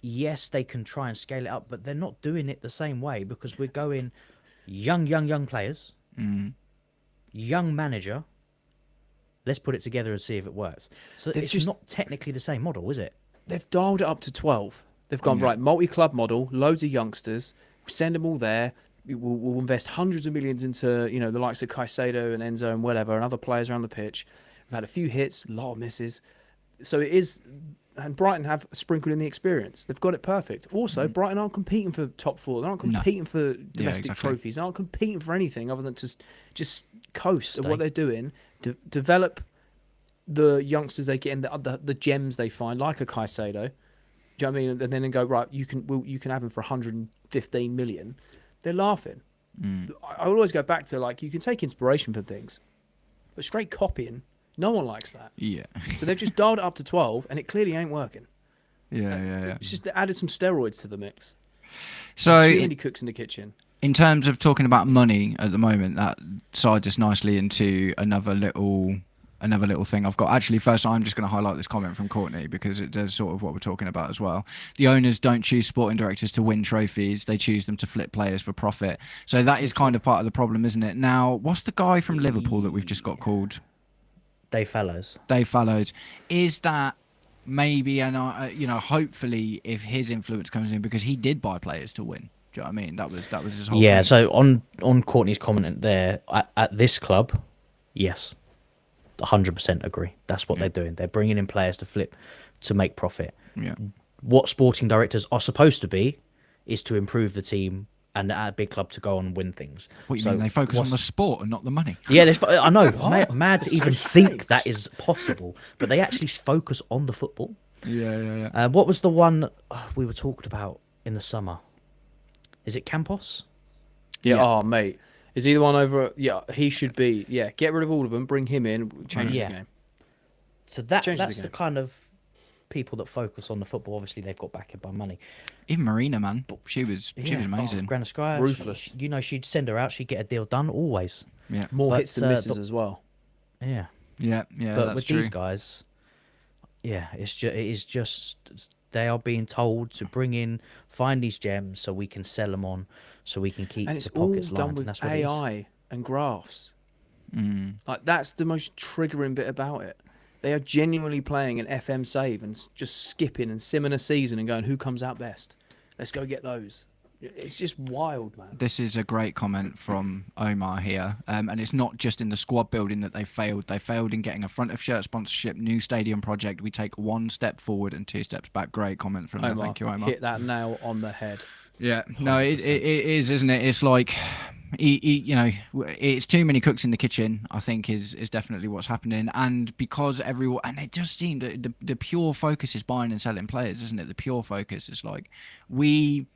yes, they can try and scale it up, but they're not doing it the same way because we're going young players, young manager. Let's put it together and see if it works. So it's just not technically the same model, is it?
They've dialed it up to 12. They've gone, right, multi-club model, loads of youngsters, send them all there. We'll invest hundreds of millions into, you know, the likes of Caicedo and Enzo and whatever, and other players around the pitch. We've had a few hits, a lot of misses. So it is, and Brighton have sprinkled in the experience. They've got it perfect. Also, Brighton aren't competing for top 4. They're not competing for domestic trophies. They're not competing for anything other than just coast at what they're doing, develop the youngsters they get in, the gems they find, like a Caicedo. Do you know what I mean? And then go, right, you can have him for 115 million. They're laughing. I always go back to, like, you can take inspiration from things, but straight copying, no one likes that.
Yeah.
So they've just dialed it up to 12, and it clearly ain't working.
Yeah.
It's just they added some steroids to the mix.
So
too many cooks in the kitchen.
In terms of talking about money at the moment, that sides us nicely into another little thing I've got. Actually, first I'm just going to highlight this comment from Courtney because it does sort of what we're talking about as well. The owners don't choose sporting directors to win trophies. They choose them to flip players for profit. So that is kind of part of the problem, isn't it? Now, what's the guy from Liverpool that we've just got called?
Dave Fallows. Is that maybe, and hopefully if his influence comes in, because he did buy players to win. Do you know what I mean? That was his whole thing. So on Courtney's comment there, at this club, yes. 100% agree. That's what they're doing. They're bringing in players to flip to make profit.
Yeah.
what sporting directors are supposed to be is to improve the team and at a big club to go on and win things.
What you mean? They focus on the sport and not the money?
Yeah, I know. Mad to
It's so
even
strange.
think that is possible, but they actually focus on the football.
Yeah.
What was the one we were talking about in the summer? Is it Campos?
Yeah.
Yeah.
Oh, mate. Is he the one over? Yeah, he should be. Yeah, get rid of all of them, bring him in, change
Yeah.
the game.
So
Changes the
that's
game.
the kind of people that focus on the football. Obviously, they've got backed by money.
Even Marina, man, she was amazing.
Granasquire,
Ruthless.
she'd send her out. She'd get a deal done always.
Yeah,
More
But,
hits than misses as well.
Yeah.
yeah,
But
that's
with
true.
these guys, it is just they are being told to bring in, find these gems so we can sell them on, so we can keep
And it's
the
all
pockets
done
lined. And
with
that's what it is.
AI and graphs.
Mm.
Like that's the most triggering bit about it. They are genuinely playing an FM save and just skipping and simming a season and going, who comes out best? Let's go get those. It's just wild, man.
This is a great comment from Omar here, and it's not just in the squad building that they failed. They failed in getting a front of shirt sponsorship, new stadium project. We take 1 step forward and 2 steps back. Great comment from there.
Omar,
Thank you, Omar.
hit that nail on the head.
Yeah, no, it is, isn't it? It's like, you know, it's too many cooks in the kitchen, I think is definitely what's happening. And because everyone, and it just seemed that the pure focus is buying and selling players, isn't it? The pure focus is like, we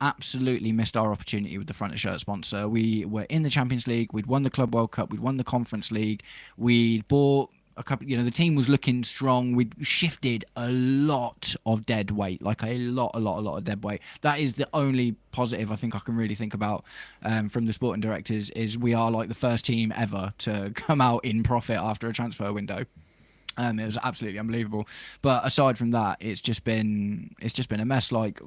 absolutely missed our opportunity with the front of shirt sponsor. We were in the Champions League, we'd won the Club World Cup, we'd won the Conference League, we'd bought a couple, you know, the team was looking strong. We'd shifted a lot of dead weight, like a lot of dead weight. That is the only positive I think I can really think about from the sporting directors, is we are like the first team ever to come out in profit after a transfer window. It was absolutely unbelievable. But aside from that, it's just been a mess. Like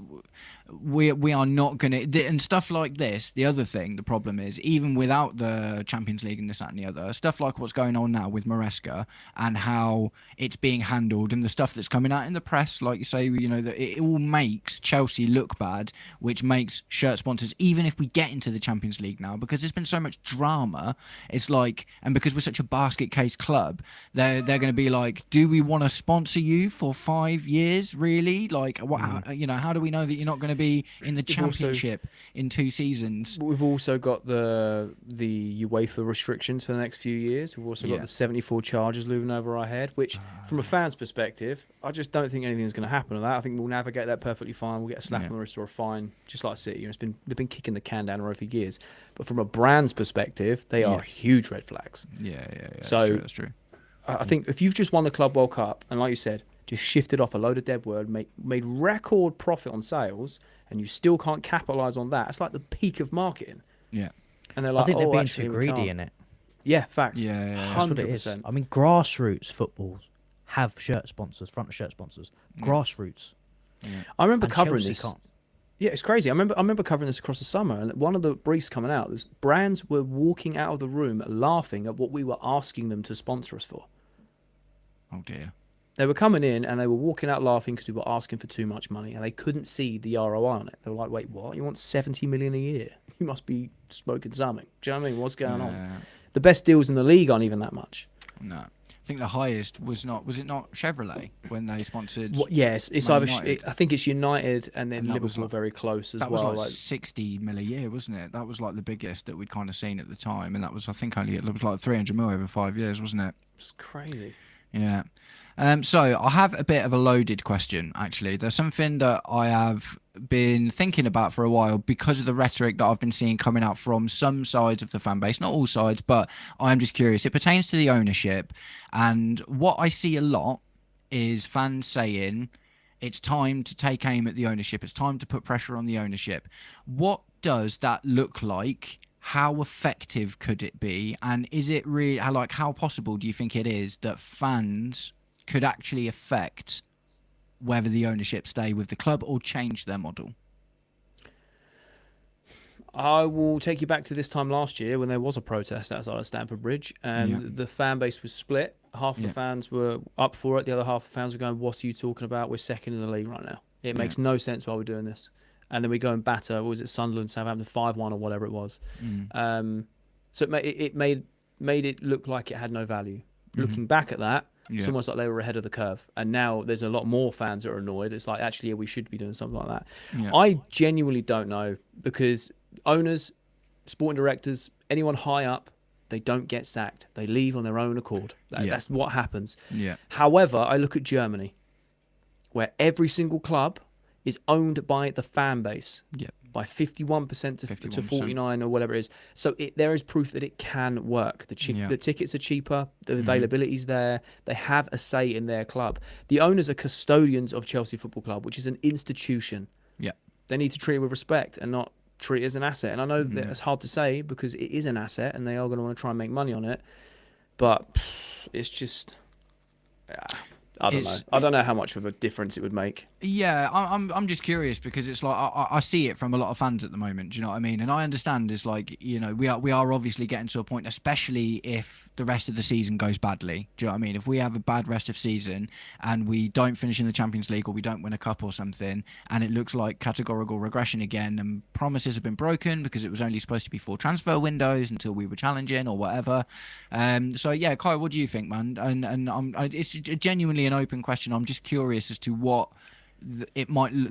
we are not gonna, and stuff like this. The other thing, the problem is, even without the Champions League and this, that, and the other stuff, like what's going on now with Maresca and how it's being handled, and the stuff that's coming out in the press, like you say, you know, that it all makes Chelsea look bad, which makes shirt sponsors, even if we get into the Champions League now, because there's been so much drama. It's like, and because we're such a basket case club, they're going to be like, do we want to sponsor you for 5 years, really? Like, what, you know, how do we know that you're not going to be in the Championship in 2 seasons?
We've also got the UEFA restrictions for the next few years. We've also got the 74 charges looming over our head, which, from a fan's perspective, I just don't think anything's going to happen to that. I think we'll navigate that perfectly fine. We'll get a slap on the wrist or a fine, just like City. You know, they've been kicking the can down the road for years. But from a brand's perspective, they are huge red flags.
Yeah.
So
that's true.
I think if you've just won the Club World Cup and, like you said, just shifted off a load of dead word, made record profit on sales, and you still can't capitalise on that, it's like the peak of marketing.
Yeah.
And they're like,
I think they're being
actually,
too
we
greedy
can't.
in it.
Yeah, facts.
Yeah.
That's what it is.
100%.
I mean, grassroots footballs have shirt sponsors, front of shirt sponsors. Grassroots.
I remember
And
covering
Chelsea
this.
can't.
Yeah, it's crazy. I remember covering this across the summer, and one of the briefs coming out was brands were walking out of the room laughing at what we were asking them to sponsor us for.
Oh dear.
They were coming in and they were walking out laughing because we were asking for too much money, and they couldn't see the ROI on it. They were like, "Wait, what? You want 70 million a year? You must be smoking something." Do you know what I mean? What's going on? The best deals in the league aren't even that much.
No. I think the highest was it not Chevrolet when they sponsored?
Yes, it's
Man
either
United?
I think it's United and then
And that was
Liverpool
like-
very close as
That was
well.
like
Like,
60 mil a year, wasn't it? That was like the biggest that we'd kind of seen at the time, and that was, I think, it was like 300 mil over 5 years, wasn't it?
it's crazy.
Yeah. So I have a bit of a loaded question, actually. There's something that I have been thinking about for a while because of the rhetoric that I've been seeing coming out from some sides of the fan base, not all sides, but I'm just curious. It pertains to the ownership, and what I see a lot is fans saying it's time to take aim at the ownership. It's time to put pressure on the ownership. What does that look like? How effective could it be? And is it really, how possible do you think it is that fans could actually affect whether the ownership stay with the club or change their model?
I will take you back to this time last year when there was a protest outside of Stamford Bridge, and the fan base was split. Half of the fans were up for it. The other half of the fans were going, "What are you talking about? We're second in the league right now. It makes no sense why we're doing this." And then we go and batter, what was it, Sunderland, Southampton, 5-1 or whatever it was. So it made it look like it had no value. Looking back at that, It's almost like they were ahead of the curve. And now there's a lot more fans that are annoyed. It's like, actually, yeah, we should be doing something like that.
Yeah.
I genuinely don't know, because owners, sporting directors, anyone high up, they don't get sacked. They leave on their own accord. That's what happens.
Yeah.
However, I look at Germany, where every single club is owned by the fan base.
Yeah.
By 51% to
51%.
49 or whatever it is. So there is proof that it can work. The tickets are cheaper. The availability's there. They have a say in their club. The owners are custodians of Chelsea Football Club, which is an institution.
Yeah.
They need to treat it with respect and not treat it as an asset. And I know that it's hard to say because it is an asset and they are going to want to try and make money on it. But it's just... I don't know. I don't know how much of a difference it would make.
Yeah, I'm just curious because it's like I see it from a lot of fans at the moment. Do you know what I mean? And I understand it's like, you know, we are obviously getting to a point, especially if the rest of the season goes badly. Do you know what I mean? If we have a bad rest of season and we don't finish in the Champions League or we don't win a cup or something, and it looks like categorical regression again, and promises have been broken because it was only supposed to be 4 transfer windows until we were challenging or whatever. So yeah, Kai, what do you think, man? And it's genuinely an open question. I'm just curious as to what the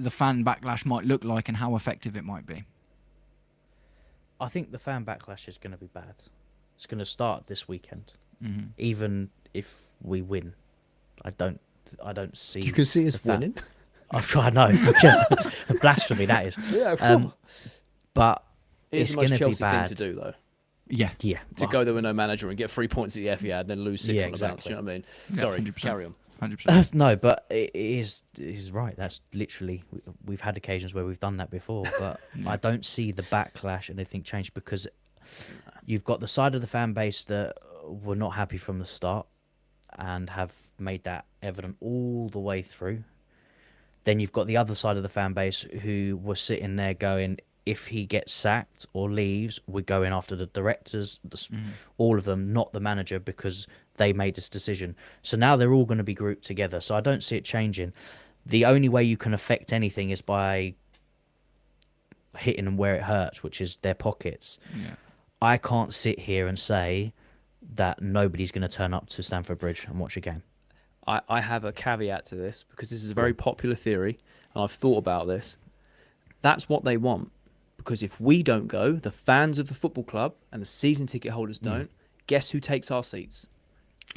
fan backlash might look like and how effective it might be.
I think the fan backlash is going to be bad. It's going to start this weekend, even if we win. I don't see.
You can see us winning.
I know, blasphemy that is.
Yeah, cool.
But
it's
going
the
to be
most Chelsea
bad
thing to do, though.
Yeah.
To go there with no manager and get 3 points at the Etihad, and then lose 6 on the bounce. You know what I mean? Sorry,
100%.
Carry on.
100%.
No, but it is right. That's literally, we've had occasions where we've done that before, but I don't see the backlash and anything change because you've got the side of the fan base that were not happy from the start and have made that evident all the way through. Then you've got the other side of the fan base who were sitting there going, if he gets sacked or leaves, we're going after the directors, all of them, not the manager, because they made this decision. So now they're all going to be grouped together. So I don't see it changing. The only way you can affect anything is by hitting them where it hurts, which is their pockets.
Yeah.
I can't sit here and say that nobody's going to turn up to Stamford Bridge and watch a game.
I have a caveat to this because this is a very popular theory, and I've thought about this. That's what they want. Because if we don't go, the fans of the football club and the season ticket holders don't, guess who takes our seats?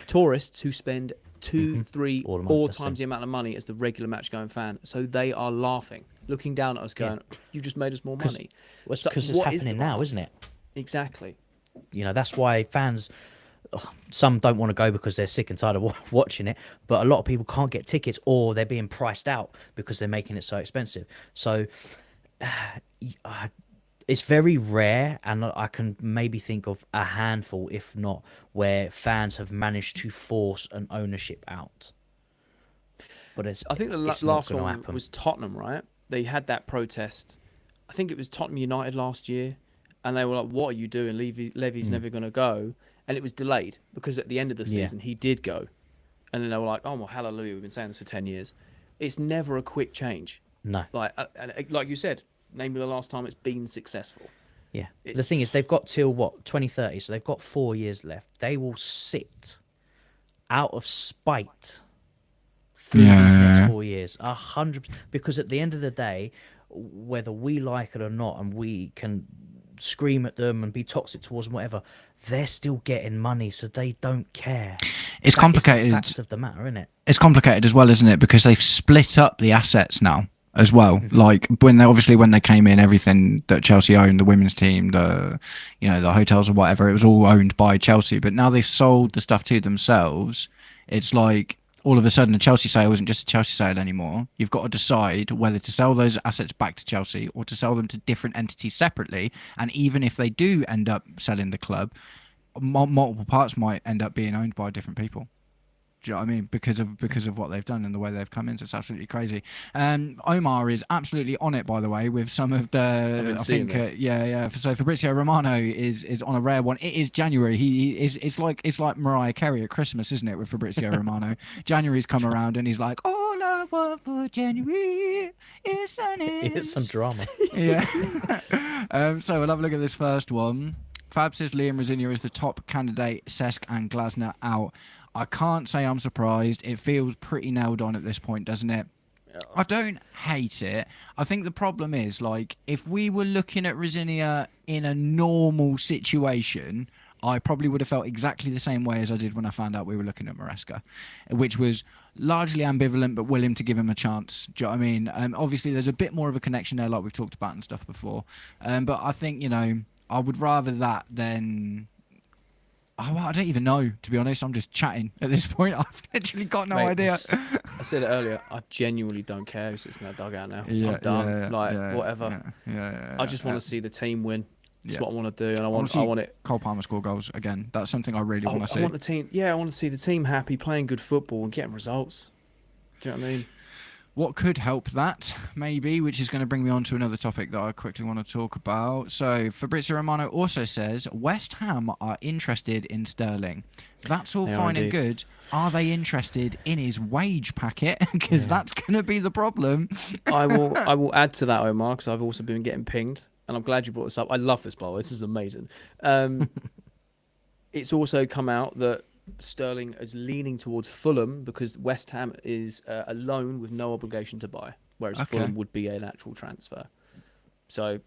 Tourists who spend 2, 3, 4 times the amount of money as the regular match-going fan. So they are laughing, looking down at us going, you just made us more money.
Because it's happening now, isn't it?
Exactly.
You know, that's why fans, some don't want to go because they're sick and tired of watching it, but a lot of people can't get tickets or they're being priced out because they're making it so expensive. So... it's very rare, and I can maybe think of a handful, if not, where fans have managed to force an ownership out. But I think
the last one was Tottenham, right? They had that protest. I think it was Tottenham United last year, and they were like, "What are you doing? Levy's never going to go," and it was delayed because at the end of the season he did go, and then they were like, "Oh well, hallelujah! We've been saying this for 10 years." It's never a quick change.
No,
like you said. Name me the last time it's been successful.
Yeah. The thing is, they've got till 2030, so they've got 4 years left. They will sit out of spite through these next 4 years, 100%. Because at the end of the day, whether we like it or not, and we can scream at them and be toxic towards them, whatever, they're still getting money, so they don't care.
It's complicated.
It's the fact of the matter, isn't it?
It's complicated as well, isn't it? Because they've split up the assets now. As well, like when they came in, everything that Chelsea owned, the women's team, the hotels or whatever, it was all owned by Chelsea. But now they've sold the stuff to themselves. It's like all of a sudden a Chelsea sale isn't just a Chelsea sale anymore. You've got to decide whether to sell those assets back to Chelsea or to sell them to different entities separately. And even if they do end up selling the club, multiple parts might end up being owned by different people. Do you know what I mean? Because of what they've done and the way they've come in, so it's absolutely crazy. Omar is absolutely on it, by the way, with some of the. I think, So Fabrizio Romano is on a rare one. It is January. It's like Mariah Carey at Christmas, isn't it? With Fabrizio Romano, January's come around and he's like, all I want for January is sunny.
It's some drama.
Yeah. So we'll have a look at this first one. Fab says Liam Rosenior is the top candidate, Cesc and Glasner out. I can't say I'm surprised. It feels pretty nailed on at this point, doesn't it?
Yeah.
I don't hate it. I think the problem is, like, if we were looking at Rosinia in a normal situation, I probably would have felt exactly the same way as I did when I found out we were looking at Maresca, which was largely ambivalent but willing to give him a chance. Do you know what I mean? Obviously, there's a bit more of a connection there, like we've talked about and stuff before. But I think, I would rather that than... Oh, I don't even know, to be honest. I'm just chatting at this point. I've literally got no idea.
I said it earlier. I genuinely don't care who sits in that dugout now. I'm done. Whatever. I just want to see the team win. That's what I want to do, and I want it.
Cole Palmer score goals again. That's something I really want to see.
I want the team. Yeah, I want to see the team happy, playing good football, and getting results. Do you know what I mean?
What could help that, maybe, which is going to bring me on to another topic that I quickly want to talk about. So, Fabrizio Romano also says West Ham are interested in Sterling. That's all fine and good. Are they interested in his wage packet? Because that's going to be the problem.
I will add to that, Omar, because I've also been getting pinged, and I'm glad you brought this up. I love this, by the way. This is amazing. It's also come out that Sterling is leaning towards Fulham because West Ham is a loan with no obligation to buy, whereas Fulham would be an actual transfer. So,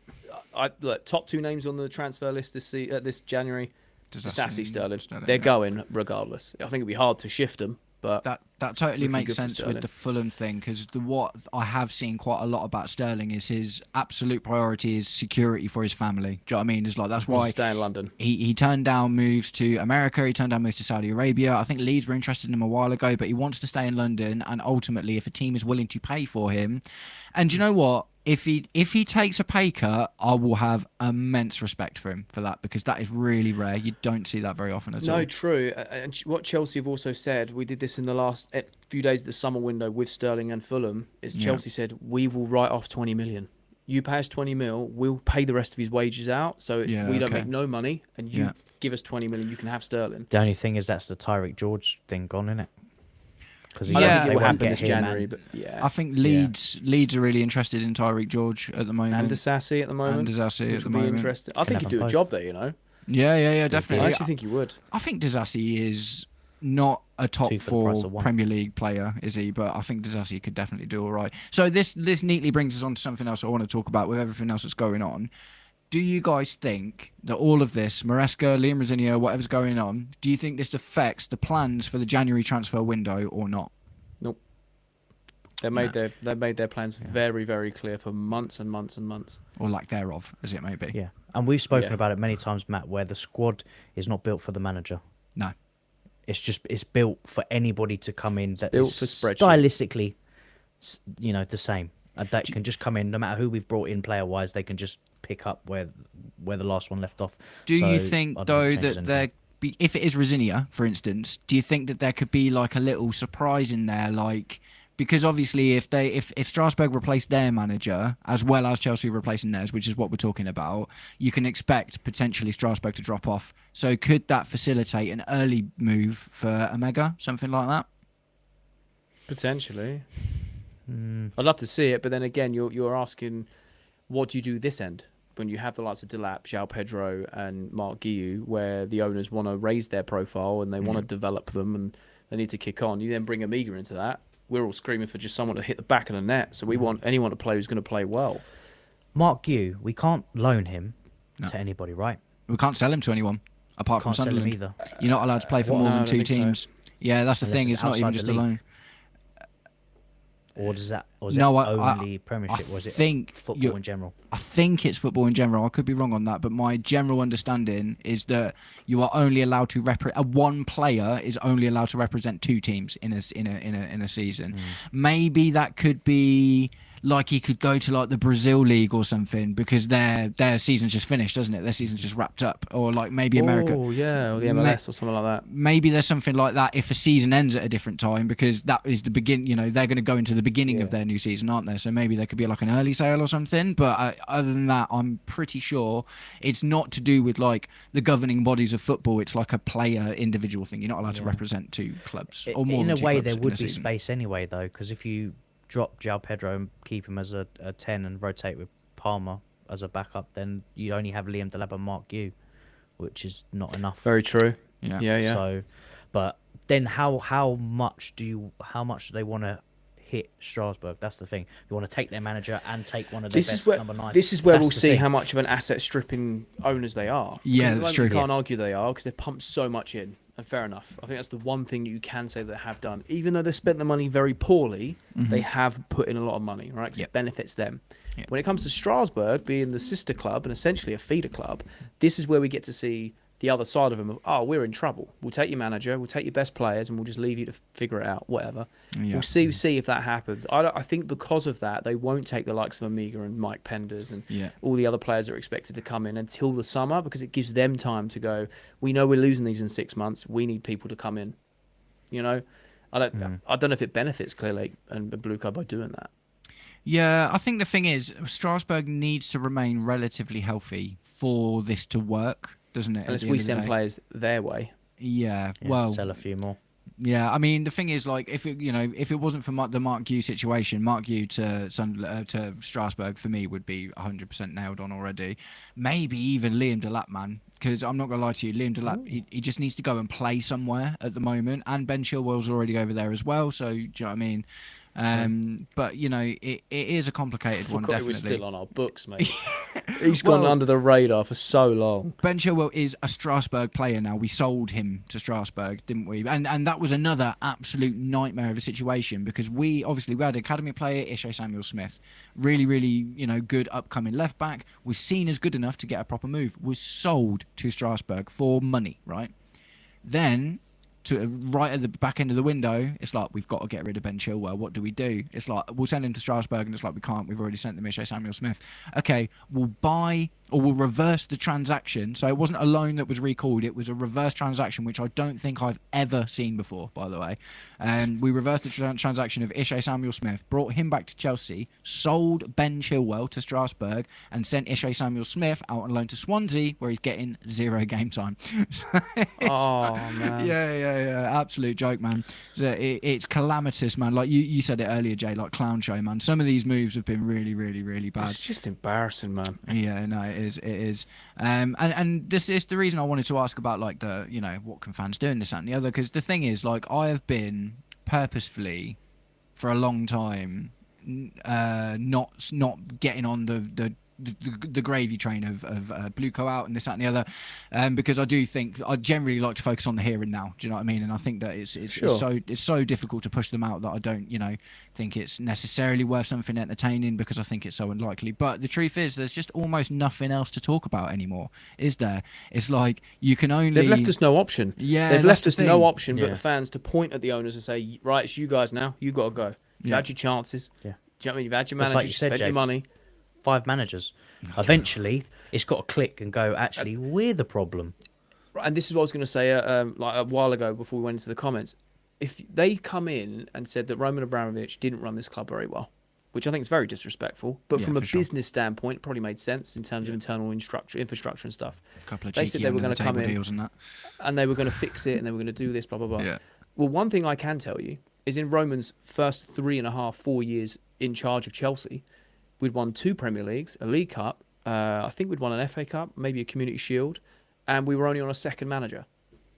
look, top 2 names on the transfer list this January: Disasi, Sterling. They're going regardless. I think it'd be hard to shift them, but
that totally makes sense with the Fulham thing, because what I have seen quite a lot about Sterling is his absolute priority is security for his family. Do you know what I mean? It's like that's why
stay in London.
He turned down moves to America. He turned down moves to Saudi Arabia. I think Leeds were interested in him a while ago, but he wants to stay in London. And ultimately, if a team is willing to pay for him, and do you know what? If he takes a pay cut, I will have immense respect for him for that, because that is really rare. You don't see that very often at all.
No, true. And what Chelsea have also said, we did this in the last few days of the summer window with Sterling and Fulham, is Chelsea said, we will write off 20 million. You pay us 20 mil, we'll pay the rest of his wages out, so we don't make no money, and you give us 20 million, you can have Sterling.
The only thing is that's the Tyreek George thing gone, isn't it?
I don't think it will happen this January, but
I think Leeds are really interested in Tyreek George at the moment.
And Disasi at the moment.
Interesting.
I think he'd do a job there,
Yeah, definitely.
I actually think he would.
I think Disasi is not a top 4 Premier League player, is he? But I think Disasi could definitely do all right. So this neatly brings us on to something else I want to talk about with everything else that's going on. Do you guys think that all of this, Maresca, Liam Rosinia, whatever's going on, do you think this affects the plans for the January transfer window or not?
Nope. They made their plans very, very clear for months and months and months.
Or lack thereof, as it may be.
Yeah. And we've spoken about it many times, Matt, where the squad is not built for the manager.
No.
It's built for anybody to come in that
built
is
for spreadsheets.
Stylistically, the same. That can just come in, no matter who we've brought in player-wise, they can just pick up where the last one left off.
Do you think, though, that if it is Rosinia, for instance, do you think that there could be like a little surprise in there, like? Because obviously, if Strasbourg replace their manager as well as Chelsea replacing theirs, which is what we're talking about, you can expect potentially Strasbourg to drop off. So could that facilitate an early move for Omega, something like that?
Potentially. I'd love to see it, but then again, you're asking, what do you do this end when you have the likes of Delap, João Pedro, and Mark Guiu, where the owners want to raise their profile and they want to develop them and they need to kick on. You then bring Omega into that. We're all screaming for just someone to hit the back of the net, so we want anyone to play who's going to play well.
Mark Guiu, we can't loan him to anybody, right?
We can't sell him to anyone apart from Sunderland.
Sell him either.
You're not allowed to play for more than 2 teams. So. Yeah, that's the thing. It's not even just a loan.
Or is that only Premiership? Was it football in general?
I think it's football in general. I could be wrong on that, but my general understanding is that you are only allowed to one player is only allowed to represent 2 teams in a season. Maybe that could be like he could go to like the Brazil League or something, because their season's just finished, doesn't it? Their season's just wrapped up. Or like maybe America.
Oh, yeah, or the MLS or something like that.
Maybe there's something like that if a season ends at a different time, because that is the they're going to go into the beginning of their new season, aren't they? So maybe there could be like an early sale or something. But other than that, I'm pretty sure it's not to do with like the governing bodies of football. It's like a player individual thing. You're not allowed to represent 2 clubs or more
in
than
a
2
way,
clubs
there
in
would
a
be
season.
space anyway, though, because if you drop João Pedro and keep him as a 10 and rotate with Palmer as a backup, then you only have Liam Delap and Mark Guiu, which is not enough.
Very true.
Yeah.
So, But then how much do they want to hit Strasbourg? That's the thing. You want to take their manager and take one of their best number 9.
This is where
That's
we'll
the
see
thing.
how much of an asset stripping owners they are.
Yeah, that's true.
You can't argue they are because they've pumped so much in. And fair enough. I think that's the one thing that you can say they have done. Even though they spent the money very poorly, they have put in a lot of money, right? Because it benefits them.
Yep.
When it comes to Strasbourg being the sister club and essentially a feeder club, this is where we get to see the other side of them of, oh, we're in trouble. We'll take your manager, we'll take your best players, and we'll just leave you to figure it out, whatever.
Yeah.
We'll see if that happens. I think because of that, they won't take the likes of Amiga and Mike Penders and all the other players that are expected to come in until the summer, because it gives them time to go, we know we're losing these in 6 months. We need people to come in. You know? I don't know if it benefits Clear Lake and Blue Card by doing that.
Yeah, I think the thing is, Strasbourg needs to remain relatively healthy for this to work, doesn't it?
Unless we send players their way.
Yeah, well,
sell a few more.
Yeah, I mean the thing is, like, if it wasn't for the Mark Yu situation, Mark Yu to Strasbourg for me would be 100% nailed on already. Maybe even Liam Delap, man, because I'm not gonna lie to you, Liam Delap, he just needs to go and play somewhere at the moment, and Ben Chilwell's already over there as well. So do you know what I mean? But it is a complicated one. Definitely,
he was still on our books, mate. He's gone under the radar for so long.
Ben Chilwell is a Strasbourg player now. We sold him to Strasbourg, didn't we? And that was another absolute nightmare of a situation, because we had academy player Ishe Samuel Smith, really, really, good upcoming left back, was seen as good enough to get a proper move, was sold to Strasbourg for money, right? Then, right at the back end of the window, it's like, we've got to get rid of Ben Chilwell. What do we do? It's like, we'll send him to Strasbourg, and it's like, we can't. We've already sent them Ishe Samuel Smith. Okay, we'll buy, or we'll reverse the transaction. So it wasn't a loan that was recalled. It was a reverse transaction, which I don't think I've ever seen before, by the way. We reversed the transaction of Ishe Samuel Smith, brought him back to Chelsea, sold Ben Chilwell to Strasbourg, and sent Ishe Samuel Smith out on loan to Swansea, where he's getting 0 game time.
Oh, man.
Yeah, absolute joke, man. It's calamitous, man. Like you said it earlier, Jay, like clown show, man. Some of these moves have been really, really, really bad.
It's just embarrassing, man.
Yeah, no, it is. And this is the reason I wanted to ask about, like, the, what can fans do and this, that, and the other, because the thing is, like, I have been purposefully for a long time not getting on the gravy train of Blue Co out and this, that, and the other, because I do think I generally like to focus on the here and now. Do you know what I mean? And I think that it's so difficult to push them out that I don't think it's necessarily worth something entertaining, because I think it's so unlikely. But the truth is, there's just almost nothing else to talk about anymore, is there? It's like you can only
they've left us no option.
Yeah,
they've left us no option but
Yeah.
the fans to point at the owners and say, right, it's you guys now. You got to go. You've
Yeah.
had your chances.
Yeah.
Do you know what I mean? You've had your
That's
manager.
like you
You
said,
spent
Jay.
your money.
5 managers. Eventually, it's got to click and go, actually, we're the problem.
And this is what I was going to say like a while ago before we went into the comments. If they come in and said that Roman Abramovich didn't run this club very well, which I think is very disrespectful, but
Yeah,
from a
for sure.
business standpoint, it probably made sense in terms of internal infrastructure and stuff.
a couple of
They said
cheeky
they were
under the
gonna come
table
in.
deals and that.
And they were going to fix it and they were going to do this, blah, blah, blah.
Yeah.
Well, one thing I can tell you is in Roman's first 3.5, 4 years in charge of Chelsea, we'd won 2 Premier Leagues, a League Cup, I think we'd won an FA Cup, maybe a Community Shield, and we were only on a second manager.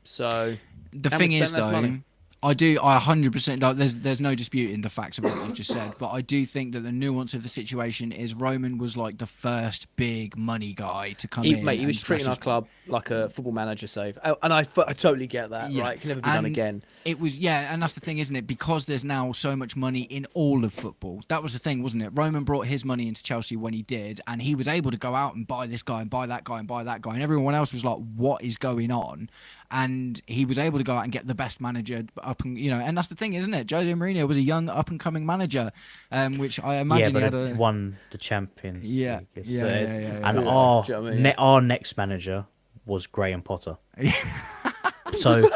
So
The
and
thing
we
is,
spent less
though,
money.
I 100%, like, there's no disputing the facts of what you've just said, but I do think that the nuance of the situation is Roman was like the first big money guy to come in.
Mate, he
and
was treating our
smash his-
club like a football manager save. Oh, and I totally get that,
Yeah.
right? It can never be done
And
again.
It was, yeah, and that's the thing, isn't it? Because there's now so much money in all of football. That was the thing, wasn't it? Roman brought his money into Chelsea when he did, and he was able to go out and buy this guy and buy that guy and buy that guy, and everyone else was like, what is going on? And he was able to go out and get the best manager up, and and that's the thing, isn't it? Jose Mourinho was a young up-and-coming manager, which I imagine
but
he had
it won the Champions
Yeah,
League. It's-
yeah,
it's-
yeah.
And
Do you
our,
know what I mean?
our next manager was Graham Potter. So,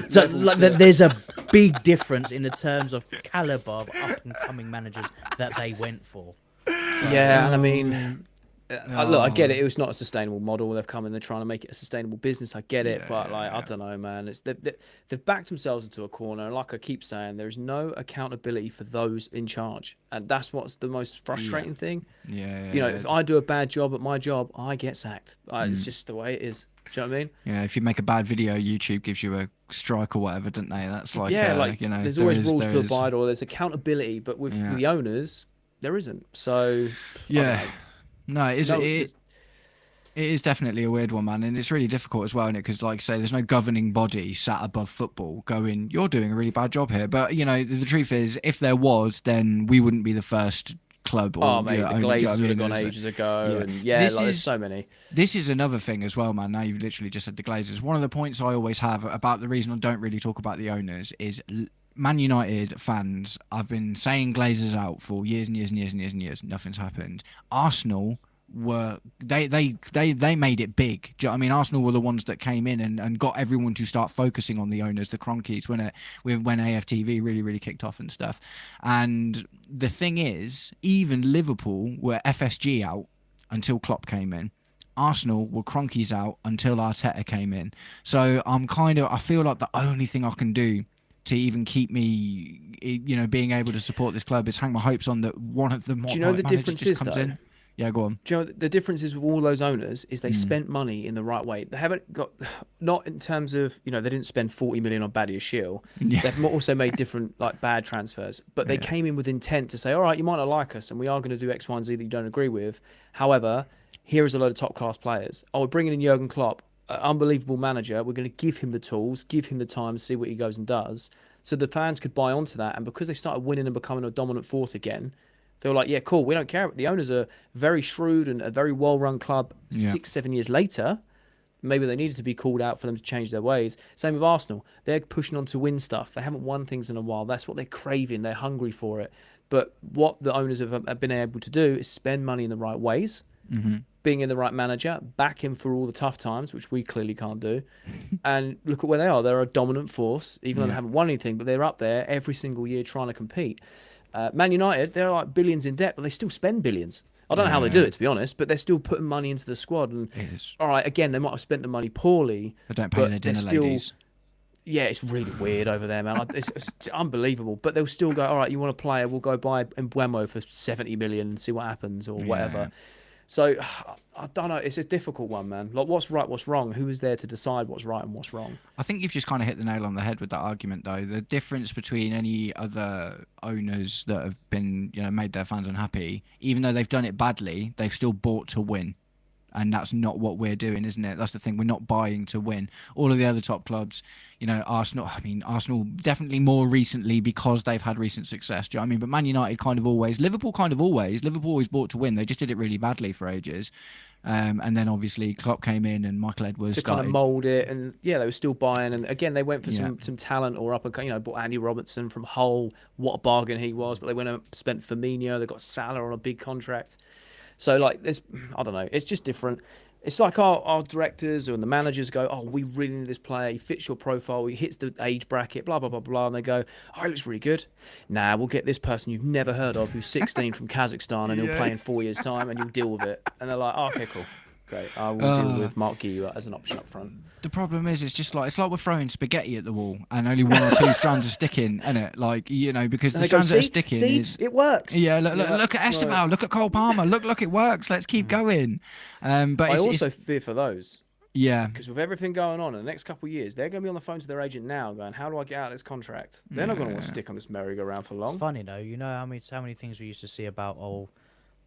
there's a big difference in the terms of caliber of up-and-coming managers that they went for.
Yeah, and I mean, look, I get it. It was not a sustainable model. They've come in, they're trying to make it a sustainable business. I get it, but I don't know, man. It's they've backed themselves into a corner. And like I keep saying, there is no accountability for those in charge, and that's what's the most frustrating thing.
Yeah,
If I do a bad job at my job, I get sacked. It's just the way it is. Do you know what I mean?
Yeah, if you make a bad video, YouTube gives you a strike or whatever, don't they? That's like,
like,
you know,
there's always rules to abide, or there's accountability, but with the owners, there isn't. So
yeah, no, it is definitely a weird one, man, and it's really difficult as well, isn't it? Because, like I say, there's no governing body sat above football going, "You're doing a really bad job here." But you know, the truth is, if there was, then we wouldn't be the first club. Or,
mate, the Glazers would have gone ages ago, and there's so many.
This is another thing as well, man. Now you've literally just said the Glazers. One of the points I always have about the reason I don't really talk about the owners is Man United fans. I've been saying Glazers out for years and years and years and years and years. Nothing's happened. Arsenal were they made it big. Do you know what I mean? Arsenal were the ones that came in and got everyone to start focusing on the owners, the Cronkies, when AFTV really kicked off and stuff. And the thing is, even Liverpool were FSG out until Klopp came in. Arsenal were Cronkies out until Arteta came in. So I feel like the only thing I can do to even keep me, you know, being able to support this club is hang my hopes on that one of the more.
Do you know the difference is though?
In. Yeah, go on.
Do you know the difference is with all those owners is they spent money in the right way. They haven't got, not in terms of, you know, they didn't spend 40 million on Badia Shield. Yeah. They've also made different like bad transfers, but they came in with intent to say, all right, you might not like us and we are going to do X, Y, and Z that you don't agree with. However, here is a load of top class players. Oh, we're bringing in Jurgen Klopp, an unbelievable manager. We're going to give him the tools, give him the time to see what he goes and does. So the fans could buy onto that. And because they started winning and becoming a dominant force again, they were like, yeah, cool, we don't care. The owners are very shrewd and a very well-run club. 6-7 years later, maybe they needed to be called out for them to change their ways. Same with Arsenal. They're pushing on to win stuff. They haven't won things in a while. That's what they're craving. They're hungry for it. But what the owners have been able to do is spend money in the right ways, being in the right manager, back him for all the tough times, which we clearly can't do. And look at where they are. They're a dominant force, even though they haven't won anything, but they're up there every single year trying to compete. Man United, they're like billions in debt, but they still spend billions. I don't know how they do it, to be honest, but they're still putting money into the squad. And all right, again, they might have spent the money poorly.
They don't pay their dinner ladies.
Yeah, it's really weird over there, man. It's unbelievable. But they'll still go, all right, you want a player, we'll go buy Mbeumo for 70 million and see what happens or whatever. So, I don't know. It's a difficult one, man. Like, what's right, what's wrong? Who is there to decide what's right and what's wrong?
I think you've just kind of hit the nail on the head with that argument, though. The difference between any other owners that have been, you know, made their fans unhappy, even though they've done it badly, they've still bought to win. And that's not what we're doing, isn't it? That's the thing. We're not buying to win. All of the other top clubs, you know, Arsenal definitely more recently because they've had recent success. Do you know what I mean? But Man United Liverpool always bought to win. They just did it really badly for ages. And then obviously Klopp came in and Michael Edwards
to kind of mould it. And they were still buying. And again, they went for some talent or up and, you know, bought Andy Robertson from Hull. What a bargain he was. But they went and spent Firmino. They got Salah on a big contract. So, like, I don't know. It's just different. It's like our directors or the managers go, oh, we really need this player. He fits your profile. He hits the age bracket, blah, blah, blah, blah. And they go, oh, he looks really good. Nah, we'll get this person you've never heard of who's 16 from Kazakhstan and he'll play in 4 years' time and you'll deal with it. And they're like, oh, okay, cool. Great. I will deal with Mark Guiu as an option up front.
The problem is, it's like we're throwing spaghetti at the wall and only one or two strands are sticking, innit? Like, you know, because the strands that are sticking
it works.
Yeah, look at Esteval, look at Cole Palmer, look, it works. Let's keep going. But
I also fear for those.
Yeah.
Because with everything going on in the next couple of years, they're going to be on the phone to their agent now going, how do I get out of this contract? They're not going to want to stick on this merry-go-round for long.
It's funny, though. You know how many things we used to see about,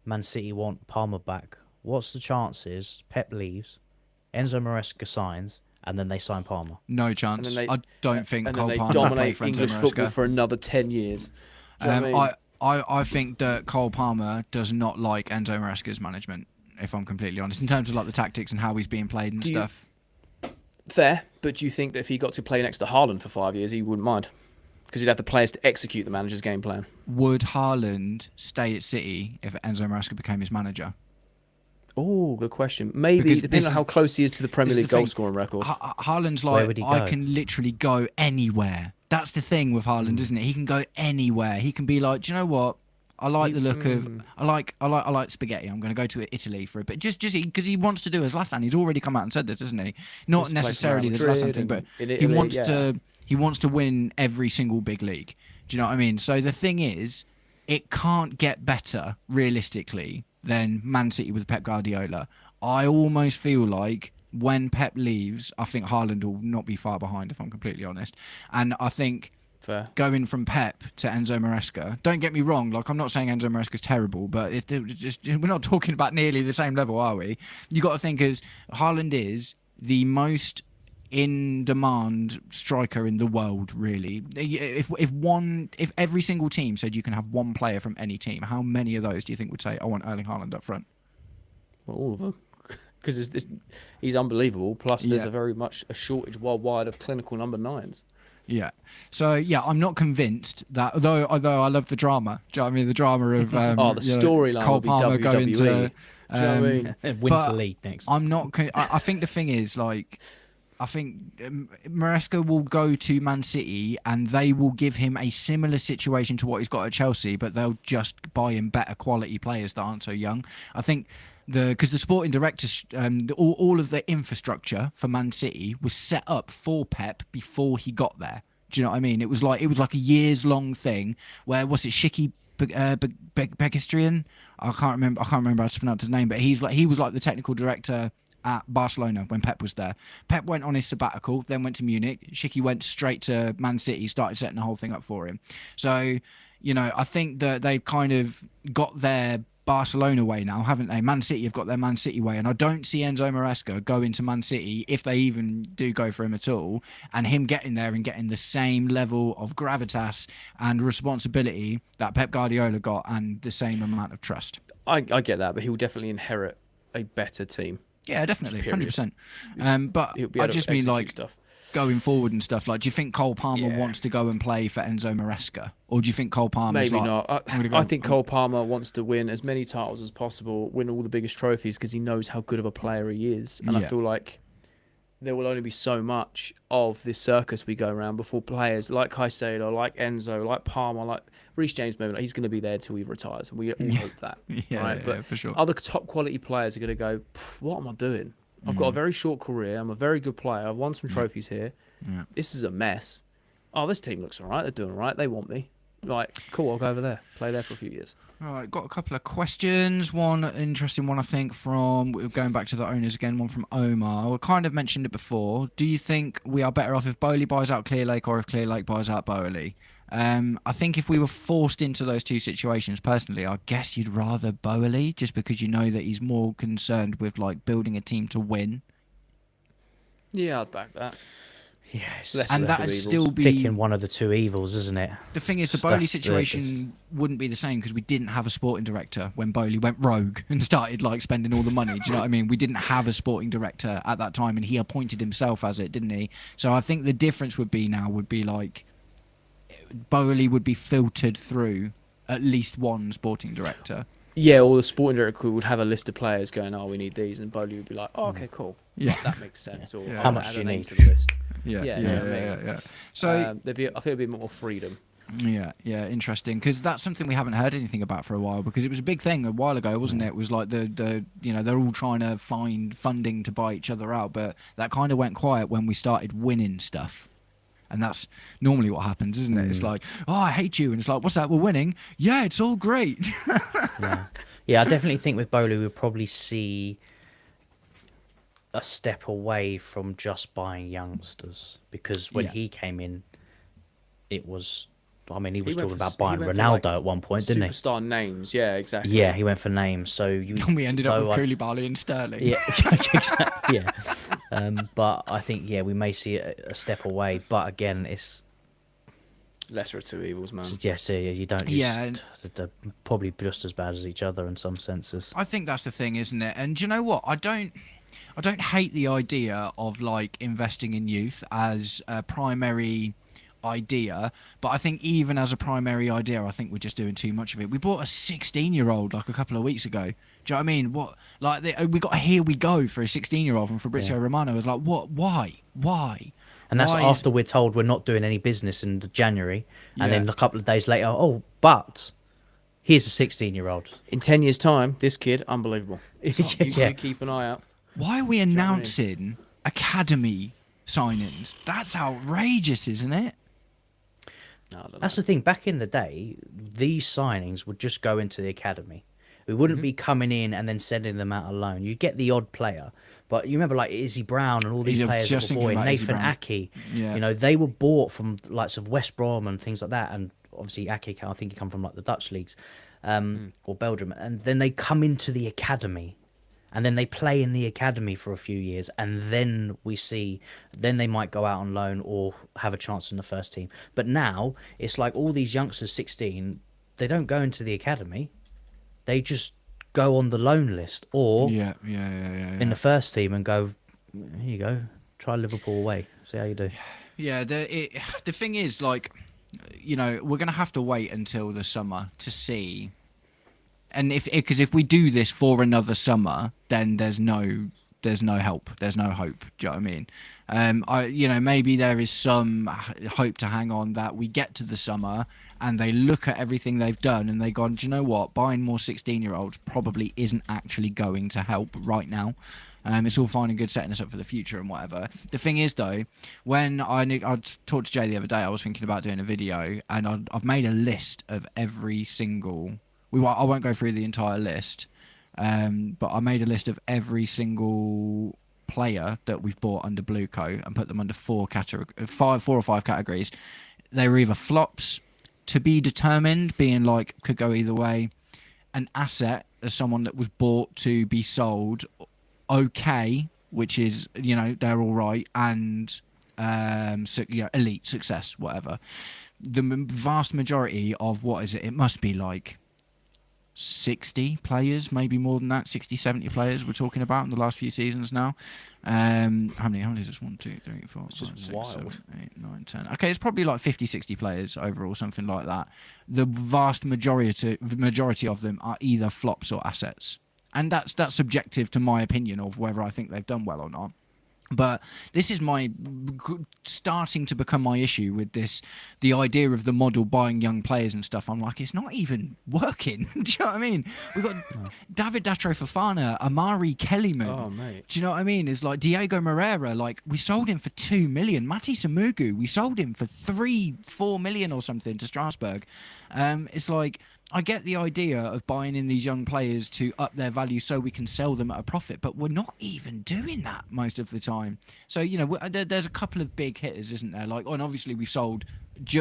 Man City want Palmer back. What's the chances Pep leaves, Enzo Maresca signs, and then they sign Palmer?
No chance. I don't think Cole Palmer
dominate English football for another 10 years.
I think that Cole Palmer does not like Enzo Maresca's management, if I'm completely honest, in terms of like the tactics and how he's being played and stuff.
Fair, but do you think that if he got to play next to Haaland for 5 years, he wouldn't mind? Because he'd have the players to execute the manager's game plan.
Would Haaland stay at City if Enzo Maresca became his manager?
Oh, good question. Maybe, depending on how close he is to the Premier League goal-scoring record.
Haaland's like, I can literally go anywhere. That's the thing with Haaland, isn't it? He can go anywhere. He can be like, do you know what? I like the look of... I like spaghetti. I'm going to go to Italy for a bit. Just because he wants to do as Zlatan. He's already come out and said this, hasn't he? Not necessarily the Zlatan thing, but Italy, he wants to win every single big league. Do you know what I mean? So the thing is, it can't get better, realistically, than Man City with Pep Guardiola. I almost feel like when Pep leaves, I think Haaland will not be far behind, if I'm completely honest. And I think
Fair.
going from Pep to Enzo Maresca, don't get me wrong, like I'm not saying Enzo Maresca's terrible, but we're not talking about nearly the same level, are we? You got to think as Haaland is the most in-demand striker in the world, really. If every single team said you can have one player from any team, how many of those do you think would say, I want Erling Haaland up front?
Well, all of them. Because he's unbelievable. Plus, there's
Yeah.
a very much a shortage worldwide of clinical number 9s.
Yeah. So yeah, I'm not convinced that although I love the drama. Do you know what I mean? The drama of
The
you know,
storyline
Cole
would be
Palmer
WWE.
going to
Do you know what I mean?
Wins
but
the league next.
I'm not. I think the thing is, like, I think Maresca will go to Man City and they will give him a similar situation to what he's got at Chelsea, but they'll just buy him better quality players that aren't so young. I think because the sporting directors, all of the infrastructure for Man City was set up for Pep before he got there. Do you know what I mean? It was like a years long thing where was it Shiki Begistrian? I can't remember how to pronounce his name, but he was like the technical director at Barcelona when Pep was there. Pep went on his sabbatical, then went to Munich. Shiki went straight to Man City, started setting the whole thing up for him. So, you know, I think that they've kind of got their Barcelona way now, haven't they? Man City have got their Man City way, and I don't see Enzo Maresca going to Man City, if they even do go for him at all, and him getting there and getting the same level of gravitas and responsibility that Pep Guardiola got, and the same amount of trust.
I get that, but he'll definitely inherit a better team.
Yeah, definitely,
Period.
100%. But
He'll be
I
able to
just mean
execute
like
stuff.
going forward and stuff. Like, do you think Cole Palmer
Yeah.
wants to go and play for Enzo Maresca, or do you think Cole Palmer's
Maybe
like,
not.
I'm gonna go,
I think Cole Palmer wants to win as many titles as possible, win all the biggest trophies because he knows how good of a player he is. And I
Yeah.
feel like there will only be so much of this circus we go around before players like Caicedo, like Enzo, like Palmer, like Reece James, maybe he's going to be there till he retires. And we all hope that.
Yeah,
right?
yeah,
But
for sure.
other top quality players are going to go, what am I doing? I've got a very short career. I'm a very good player. I've won some trophies here.
Yeah.
This is a mess. Oh, this team looks all right. They're doing all right. They want me. Like, cool, I'll go over there. Play there for a few years.
All right, got a couple of questions. One interesting one, I think, from going back to the owners again. One from Omar. We kind of mentioned it before. Do you think we are better off if Bowley buys out Clearlake or if Clearlake buys out Bowley? I think if we were forced into those two situations, personally, I guess you'd rather Bowley, just because you know that he's more concerned with like building a team to win.
Yeah, I'd back that.
Yes,
Less
And
two
that'd
evils.
still be
picking one of the two evils, isn't it?
the thing is, the
Just
Bowley
that's
situation wouldn't be the same because we didn't have a sporting director when Bowley went rogue and started like spending all the money. Do you know what I mean? We didn't have a sporting director at that time, and he appointed himself as it, didn't he? So I think the difference would be like Bowley would be filtered through at least one sporting director.
Yeah, or the sporting director would have a list of players going, oh, we need these. And Bowley would be like, oh, okay, cool.
Yeah.
That makes sense. Or
Yeah.
I'll
How much
add
do
a
you
name
need?
to the list.
Yeah,
Yeah,
yeah,
do you know what I
yeah,
mean?
yeah. So
I think there'd be more freedom.
yeah, interesting, because that's something we haven't heard anything about for a while, because it was a big thing a while ago, wasn't it? It was like the you know, they're all trying to find funding to buy each other out, but that kind of went quiet when we started winning stuff. And that's normally what happens, isn't it? It's like, oh, I hate you. And it's like, what's that? We're winning. Yeah, it's all great.
Yeah, I definitely think with Bowley we'll probably see a step away from just buying youngsters, because when
Yeah.
he came in, it was, I mean, he was
He went
talking
for-
about buying
he went for,
Ronaldo
like,
at one point, didn't he?
Superstar names. Yeah, exactly.
Yeah, he went for names. So you,
And we ended up
though
with
I-
Koulibaly and Sterling.
Yeah, exactly. Yeah, but I think we may see a step away. But again, it's
Lesser of two evils, man.
yes, you don't.
Yeah,
They're probably just as bad as each other in some senses.
I think that's the thing, isn't it? And do you know what? I don't hate the idea of like investing in youth as a primary idea, but I think even as a primary idea, I think we're just doing too much of it. We bought a 16-year-old like a couple of weeks ago. Do you know what I mean? What, like, we got a Here We Go for a 16-year-old from Fabrizio Romano. I was like, what? Why?
And that's
Why is-
after we're told we're not doing any business in January, and then
Yeah.
a couple of days later, oh, but here's a 16-year-old.
In 10 years' time, this kid, unbelievable. You
Yeah.
gotta keep an eye out.
Why are we
know what I mean?
announcing academy signings? That's outrageous, isn't it?
No, I don't know.
That's the thing. Back in the day, these signings would just go into the academy, We wouldn't be coming in and then sending them out alone. You get the odd player, but you remember like Izzy Brown and all these players
just
that were
thinking
bought,
about Izzy
Nathan
Brown.
Ake.
Yeah.
You know, they were bought from likes of West Brom and things like that, and obviously Ake, I think he come from like the Dutch leagues, or Belgium, and then they come into the academy. And then they play in the academy for a few years, and then then they might go out on loan or have a chance in the first team. But now it's like all these youngsters, 16, they don't go into the academy; they just go on the loan list or in the first team and go. Here you go, try Liverpool away, see how you do.
Yeah, the thing is, like, you know, we're gonna have to wait until the summer to see. And because if we do this for another summer, then there's no help, there's no hope. Do you know what I mean? Maybe there is some hope to hang on that we get to the summer and they look at everything they've done and they go, do you know what? Buying more 16-year-olds probably isn't actually going to help right now. It's all fine and good setting us up for the future and whatever. The thing is, though, when I talked to Jay the other day, I was thinking about doing a video, and I've made a list of every single. I won't go through the entire list, but I made a list of every single player that we've bought under Blue Coat and put them under four or five categories. They were either flops, to be determined, being like could go either way, an asset as someone that was bought to be sold, okay, which is, you know, they're all right, and elite success, whatever. The vast majority of what is it? It must be like 60 players, maybe more than that, 60, 70 players we're talking about in the last few seasons now. How many is this? 1, 2, 3, 4, 5, 6, 7, 8, 9, 10. Okay, it's probably like 50, 60 players overall, something like that. The vast majority of them are either flops or assets. And that's subjective to my opinion of whether I think they've done well or not. But this is starting to become my issue with the idea of the model buying young players and stuff. I'm like, it's not even working. Do you know what I mean? We've got David Datro Fofana, Amari Kellyman.
Oh, mate.
Do you know what I mean? It's like Diego Moreira, like we sold him for 2 million. Mati Samugu, we sold him for 3-4 million or something to Strasbourg. It's like, I get the idea of buying in these young players to up their value so we can sell them at a profit, but we're not even doing that most of the time. So, you know, there's a couple of big hitters, isn't there? Like, and obviously we've sold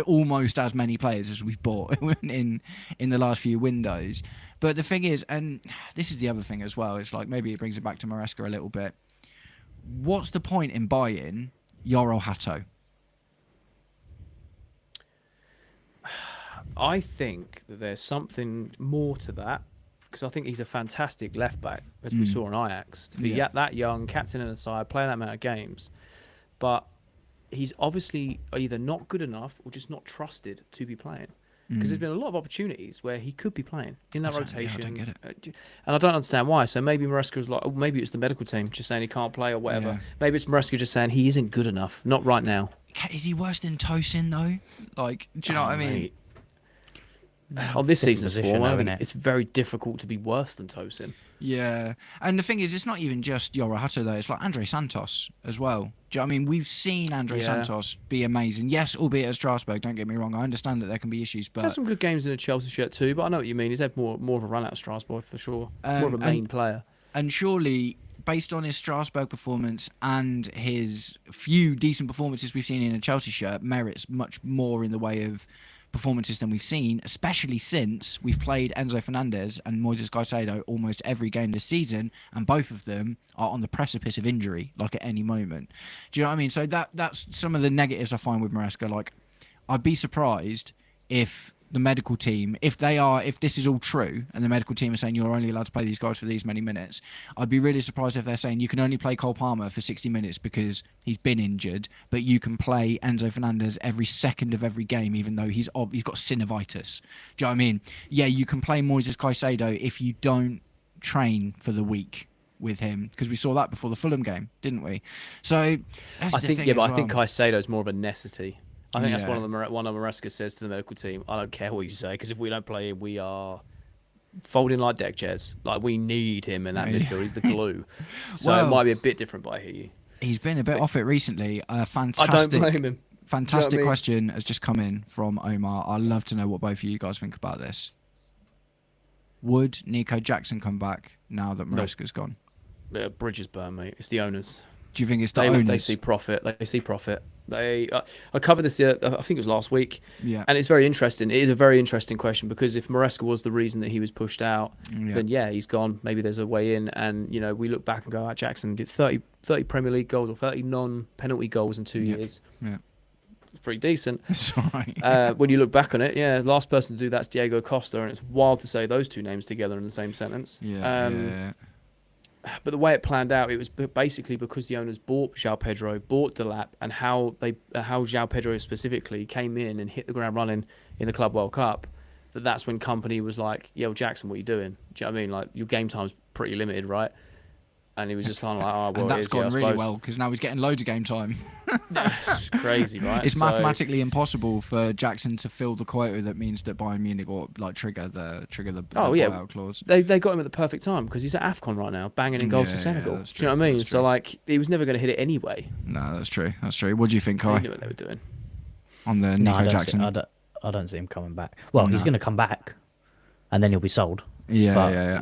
almost as many players as we've bought in the last few windows. But the thing is, and this is the other thing as well, it's like maybe it brings it back to Maresca a little bit. What's the point in buying Yoro Hato?
I think that there's something more to that, because I think he's a fantastic left back, as we saw in Ajax, to be that young, captain in the side, playing that amount of games. But he's obviously either not good enough or just not trusted to be playing. Because there's been a lot of opportunities where he could be playing in that rotation.
I don't get it.
And I don't understand why. So maybe Maresca was like, oh, maybe it's the medical team just saying he can't play or whatever.
Yeah.
Maybe it's Maresca just saying he isn't good enough, not right now.
Is he worse than Tosin, though? Like, do you know what I mean?
Mate. On this season's
position,
form, I
isn't
think
it?
it's very difficult to be worse than Tosin.
Yeah, and the thing is, it's not even just Yoro Hato though. It's like Andre Santos as well. Do you know what I mean? We've seen Andre Santos be amazing. Yes, albeit at Strasbourg. Don't get me wrong. I understand that there can be issues, but
He's had some good games in a Chelsea shirt too. But I know what you mean. He's had more of a run out of Strasbourg for sure. More of a main player.
And surely, based on his Strasbourg performance and his few decent performances we've seen in a Chelsea shirt, merits much more in the way of performances than we've seen, especially since we've played Enzo Fernandez and Moises Caicedo almost every game this season, and both of them are on the precipice of injury, like at any moment. Do you know what I mean? So that's some of the negatives I find with Maresca. Like, I'd be surprised if the medical team, if this is all true, and the medical team are saying you're only allowed to play these guys for these many minutes, I'd be really surprised if they're saying you can only play Cole Palmer for 60 minutes because he's been injured, but you can play Enzo Fernandez every second of every game, even though he's got synovitis. Do you know what I mean? Yeah, you can play Moises Caicedo if you don't train for the week with him, because we saw that before the Fulham game, didn't we? So that's
I
the
think,
thing
yeah, but
as
I think
well.
Caicedo is more of a necessity. I think that's
Yeah.
one of Maresca says to the medical team. I don't care what you say, because if we don't play him, we are folding like deck chairs. Like, we need him in that midfield. He's the glue. So
Well,
it might be a bit different, but I hear you.
He's been a bit off it recently.
I don't blame him.
Fantastic
You know what I mean?
question has just come in from Omar. I'd love to know what both of you guys think about this. Would Nico Jackson come back now that Maresca's gone?
Bridges burn, mate. It's the owners.
Do you think it's the
They
owners?
see profit. They see profit. I covered this. I think it was last week.
Yeah.
And it's very interesting. It is a very interesting question because if Maresca was the reason that he was pushed out, then he's gone. Maybe there's a way in. And we look back and go, Jackson did 30 Premier League goals or 30 non-penalty goals in 2 years.
Yeah.
It's pretty decent.
It's all right.
When you look back on it, last person to do that's Diego Costa, and it's wild to say those two names together in the same sentence. But the way it planned out, it was basically because the owners bought João Pedro, bought Delap, and how João Pedro specifically came in and hit the ground running in the Club World Cup. That's when company was like, "Yo, Jackson, what are you doing?" Do you know what I mean? Like, your game time's pretty limited, right? And he was just kind of like, "Oh, well,
and that's gone really
suppose."
well because now he's getting loads of game time.
It's crazy, right?
It's mathematically impossible for Jackson to fill the quota that means that Bayern Munich or trigger the buyout clause.
They got him at the perfect time because he's at AFCON right now, banging in goals for Senegal. Do you know what I mean? So like, he was never going to hit it anyway.
No, that's true. That's true. What do you think, Kai?
They knew what they were doing.
On the Nico Jackson.
I don't see him coming back. Well, he's going to come back, and then he'll be sold.
Yeah.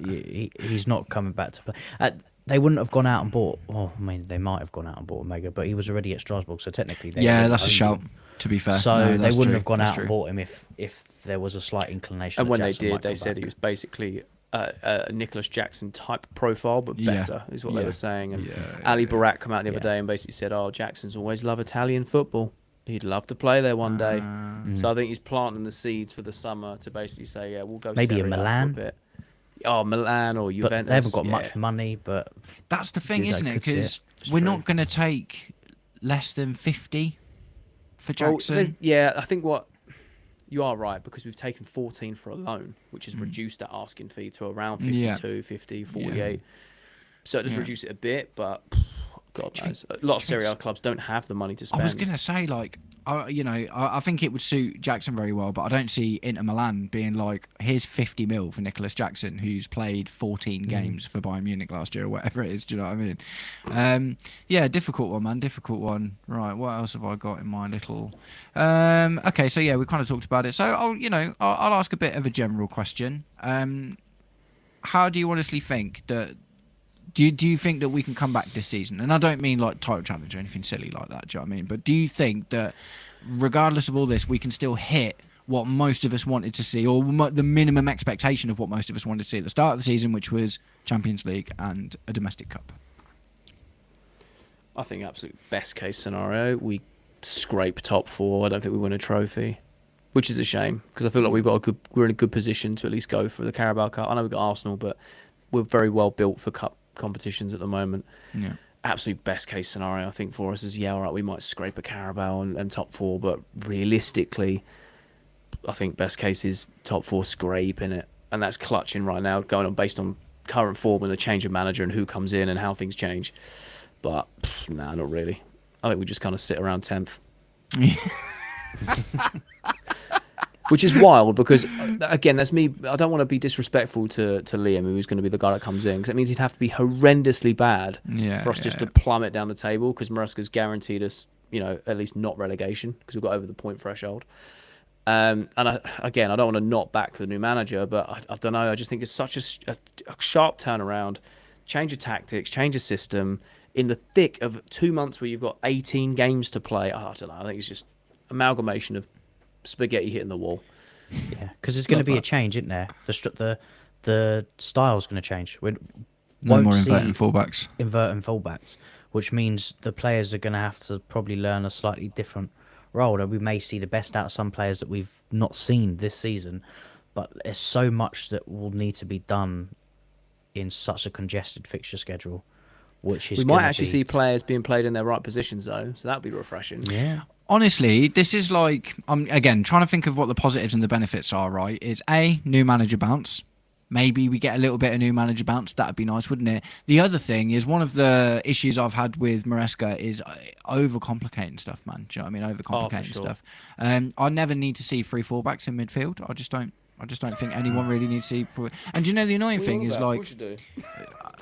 He's not coming back to play. They wouldn't have gone out and bought. Oh, I mean, they might have gone out and bought Omega, but he was already at Strasbourg, so technically,
that's a shout. To be fair,
so they wouldn't have gone out and bought him if there was a slight inclination.
And when they
Jackson
did, they said he was basically a Nicholas Jackson type profile, but better is what they were saying. And Ali Barak come out the other day and basically said, "Oh, Jackson's always loved Italian football. He'd love to play there one day." So I think he's planting the seeds for the summer to basically say, "Yeah, we'll go
maybe
Serie
in
A
Milan."
For a bit. Oh, Milan or Juventus.
But they haven't got much money. But
that's the thing, isn't it? Because we're not going to take less than 50 for Jackson.
I think you are right because we've taken 14 for a loan, which has reduced that asking fee to around 52, 50, 48. So it does reduce it a bit, but God knows. A lot of Serie A clubs don't have the money to spend.
I was going to say, like, I think it would suit Jackson very well, but I don't see Inter Milan being like, here's 50 mil for Nicholas Jackson, who's played 14 games for Bayern Munich last year or whatever it is. Do you know what I mean? Difficult one, man. Difficult one. Right, what else have I got in my little... okay, so we kind of talked about it. So, I'll ask a bit of a general question. How do you honestly think that... Do you think that we can come back this season? And I don't mean like title challenge or anything silly like that. Do you know what I mean? But do you think that regardless of all this, we can still hit what most of us wanted to see, or the minimum expectation of what most of us wanted to see at the start of the season, which was Champions League and a domestic cup?
I think absolute best case scenario, we scrape top 4. I don't think we win a trophy, which is a shame because I feel like we're in a good position to at least go for the Carabao Cup. I know we've got Arsenal, but we're very well built for cup competitions at the moment. Absolute best case scenario I think for us is all right, we might scrape a Carabao and top 4, but realistically I think best case is top 4 scrape in it, and that's clutching right now going on based on current form and the change of manager and who comes in and how things change. But nah, not really. I think we just kind of sit around 10th. Which is wild because, again, that's me. I don't want to be disrespectful to Liam, who's going to be the guy that comes in, because it means he'd have to be horrendously bad for us just to plummet down the table, because Maresca's guaranteed us, at least not relegation, because we've got over the point threshold. And I don't want to not back the new manager, but I don't know. I just think it's such a sharp turnaround, change of tactics, change of system, in the thick of 2 months where you've got 18 games to play. I don't know. I think it's just amalgamation of spaghetti hitting the wall.
Yeah, because there's going to be a change, isn't there? The style's going to change.
No more inverting fullbacks,
which means the players are going to have to probably learn a slightly different role. And we may see the best out of some players that we've not seen this season, but there's so much that will need to be done in such a congested fixture schedule. Which is
we might actually see players being played in their right positions, though, so that'd be refreshing.
Yeah.
Honestly, this is like, I'm again trying to think of what the positives and the benefits are, right? It's new manager bounce. Maybe we get a little bit of new manager bounce. That'd be nice, wouldn't it? The other thing is, one of the issues I've had with Maresca is overcomplicating stuff, man. Do you know what I mean? Overcomplicating stuff. I never need to see 3 fullbacks in midfield. I just don't think anyone really needs to see. And do you know the annoying thing is, like,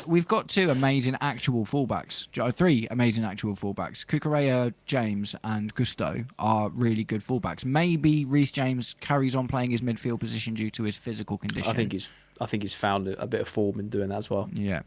we've got 2 amazing actual fullbacks. 3 amazing actual fullbacks. Cucurella, James, and Gusto are really good fullbacks. Maybe Reece James carries on playing his midfield position due to his physical condition.
I think he's found a bit of form in doing that as well.
Yeah.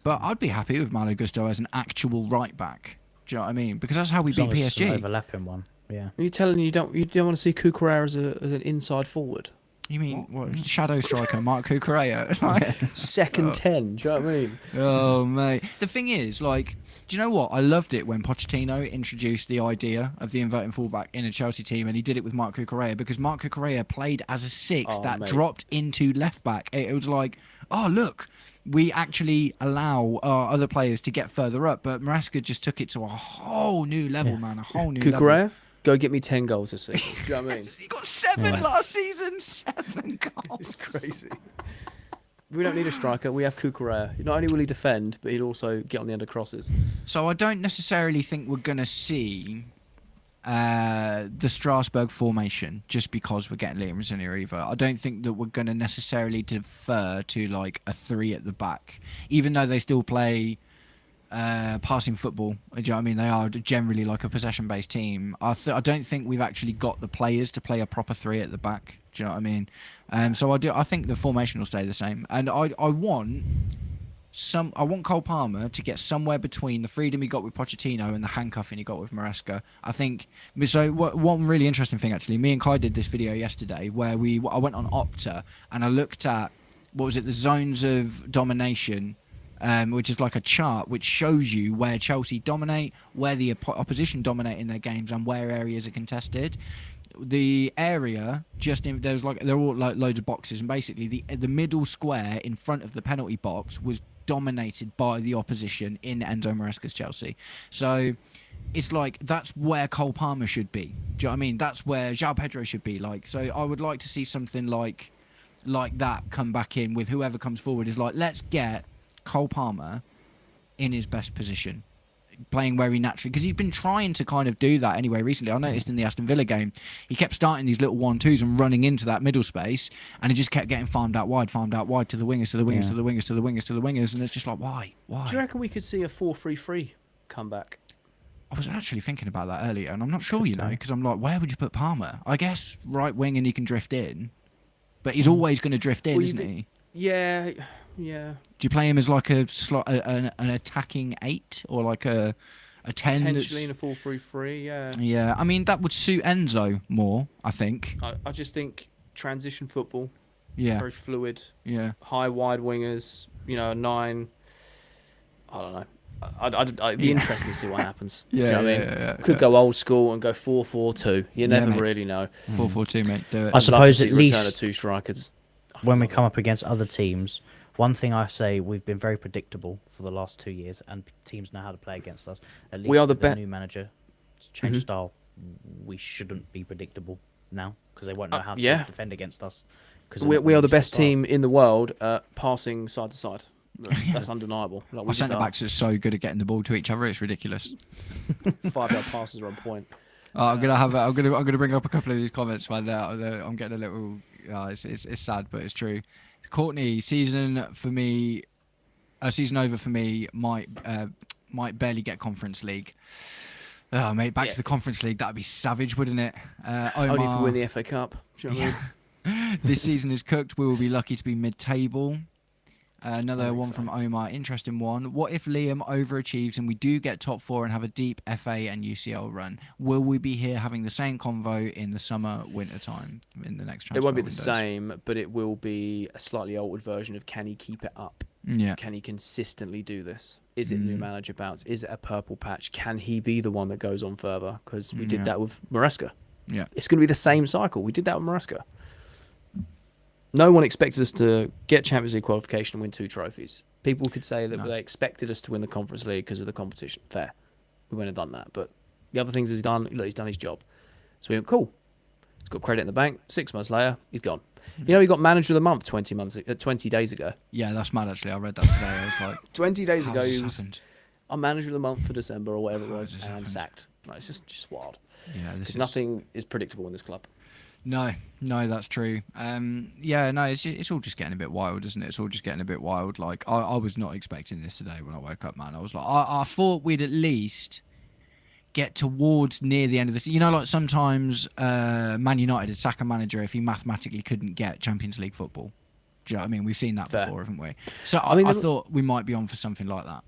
But I'd be happy with Malo Gusto as an actual right back. Do you know what I mean? Because that's how we beat PSG.
An overlapping one. Yeah.
Are you telling you don't want to see Cucurella as an inside forward?
You mean what? Shadow striker Mark Cucurella? Like,
Second 10. Do you know what I mean?
oh mate. The thing is, like, do you know what? I loved it when Pochettino introduced the idea of the inverting fullback in a Chelsea team, and he did it with Mark Cucurella because Mark Cucurella played as a six that dropped into left back. It was like, oh look, we actually allow our other players to get further up, but Maresca just took it to a whole new level, man. A whole new level.
Cucurella, go get me 10 goals this season. Do you know what I mean?
He got 7 last season. 7 goals.
It's crazy. We don't need a striker. We have Cucurella. Not only will he defend, but he'll also get on the end of crosses.
So I don't necessarily think we're going to see the Strasbourg formation just because we're getting Liam Rosenior either. I don't think that we're going to necessarily defer to like a 3 at the back, even though they still play passing football. Do you know what I mean? They are generally like a possession-based team. I don't think we've actually got the players to play a proper 3 at the back. Do you know what I mean? So I think the formation will stay the same, and I want Cole Palmer to get somewhere between the freedom he got with Pochettino and the handcuffing he got with Maresca. I think so. One really interesting thing actually, me and Kai did this video yesterday where I went on Opta and I looked at the zones of domination. Which is like a chart which shows you where Chelsea dominate, where the opposition dominate in their games, and where areas are contested. The area they're all like loads of boxes, and basically the middle square in front of the penalty box was dominated by the opposition in Enzo Maresca's Chelsea. So it's like that's where Cole Palmer should be. Do you know what I mean? That's where João Pedro should be. Like, so I would like to see something like that come back in with whoever comes forward. Is like, let's get Cole Palmer in his best position, playing where he naturally, because he's been trying to kind of do that anyway recently. I noticed in the Aston Villa game he kept starting these little 1-2s and running into that middle space, and he just kept getting farmed out wide to the wingers, and it's just like, why
Do you reckon we could see a 4-3-3 come back?
I was actually thinking about that earlier, and I'm not sure, because I'm like, where would you put Palmer? I guess right wing, and he can drift in, but he's always going to drift in, isn't he?
Yeah. Do
you play him as like an attacking 8 or like a 10?
Potentially in a 4-3-3, yeah.
Yeah, I mean, that would suit Enzo more, I think.
I just think transition football,
yeah,
very fluid,
yeah,
high, wide wingers, 9. I don't know. I'd be interested to see what happens.
Yeah,
do you know what I mean? Could go old school and go 4-4-2. You never really know.
4-4-2, mate. Do it.
I suppose at least
return of 2 strikers.
When we come up against other teams, one thing I say, we've been very predictable for the last 2 years, and teams know how to play against us. At least
we are the
new manager change style. We shouldn't be predictable now because they won't know how to defend against us.
We are the best team in the world passing side to side. That's undeniable. Like,
our centre backs are so good at getting the ball to each other; it's ridiculous.
5-yard passes are on point.
I'm gonna bring up a couple of these comments right there. I'm getting a little. It's sad, but it's true. Courtney, season over for me might barely get Conference League. Oh mate, back to the Conference League. That'd be savage, wouldn't it? Omar,
only if we win the FA Cup. Do you know what I mean?
This season is cooked. We will be lucky to be mid-table. Another one from Omar. Interesting one. What if Liam overachieves and we do get top 4 and have a deep FA and UCL run? Will we be here having the same convo in the summer, winter time in the next transfer
It won't be
windows?
the same, but it will be a slightly altered version of can he keep it up?
Yeah.
Can he consistently do this? Is it new manager bounce? Is it a purple patch? Can he be the one that goes on further? Because we did that with Maresca.
Yeah.
It's going to be the same cycle. We did that with Maresca. No one expected us to get Champions League qualification and win 2 trophies. People could say that they expected us to win the Conference League because of the competition. Fair. We wouldn't have done that. But the other things he's done, he's done his job. So we went, cool. He's got credit in the bank. 6 months later, he's gone. He got Manager of the Month 20 days ago.
Yeah, that's mad actually. I read that today. I was like,
20 days ago, he was
happened?
our Manager of the Month for December or whatever it was, and
happened?
sacked. Like, it's just wild.
Yeah,
Nothing is predictable in this club.
No, that's true. It's all just getting a bit wild, isn't it? It's all just getting a bit wild. Like, I was not expecting this today when I woke up, man. I was like, I thought we'd at least get towards near the end of this. Like sometimes Man United would sack a manager if he mathematically couldn't get Champions League football. Do you know what I mean? We've seen that
Fair.
before, haven't we? So
I mean,
I thought we might be on for something like that.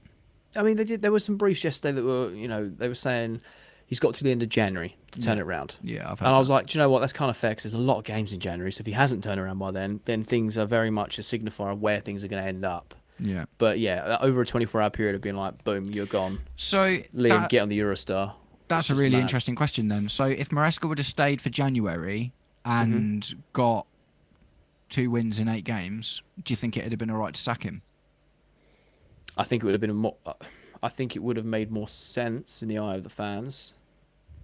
I mean, there were some briefs yesterday that were, they were saying he's got to the end of January to turn it around.
Yeah, I've heard
and I was
that.
like, do you know what? That's kind of fair because there's a lot of games in January. So if he hasn't turned around by then things are very much a signifier of where things are going to end up.
Yeah.
But yeah, over a 24-hour period of being like, boom, you're gone.
So
Liam, get on the Eurostar.
That's a really interesting question then. So if Maresca would have stayed for January and got 2 wins in 8 games, do you think it'd have been all right to sack him?
I think it would have been more. I think it would have made more sense in the eye of the fans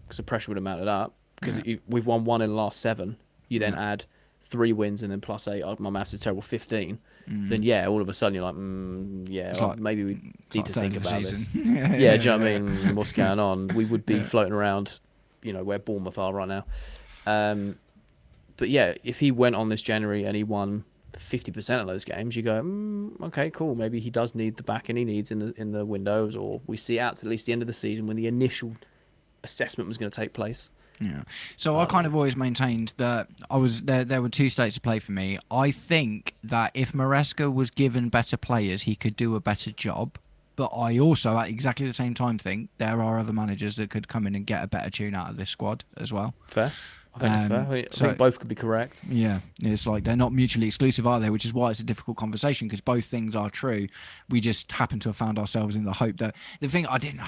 because the pressure would have mounted up. Because we've won 1 in the last 7. You then add 3 wins and then plus 8. My maths is terrible. 15. Then all of a sudden you're like, maybe we need to think about this. Do you know what I mean? What's going on? We would be floating around, where Bournemouth are right now. But yeah, if he went on this January and he won 50% of those games, you go, okay, cool. Maybe he does need the backing he needs in the windows, or we see out to at least the end of the season when the initial assessment was going to take place.
Yeah. So I kind of always maintained that there were 2 states to play for me. I think that if Maresca was given better players, he could do a better job. But I also, at exactly the same time, think there are other managers that could come in and get a better tune out of this squad as well.
Fair. I think that's fair. I think both could be correct.
Yeah, it's like they're not mutually exclusive, are they? Which is why it's a difficult conversation because both things are true. We just happen to have found ourselves in the hope that the thing I didn't.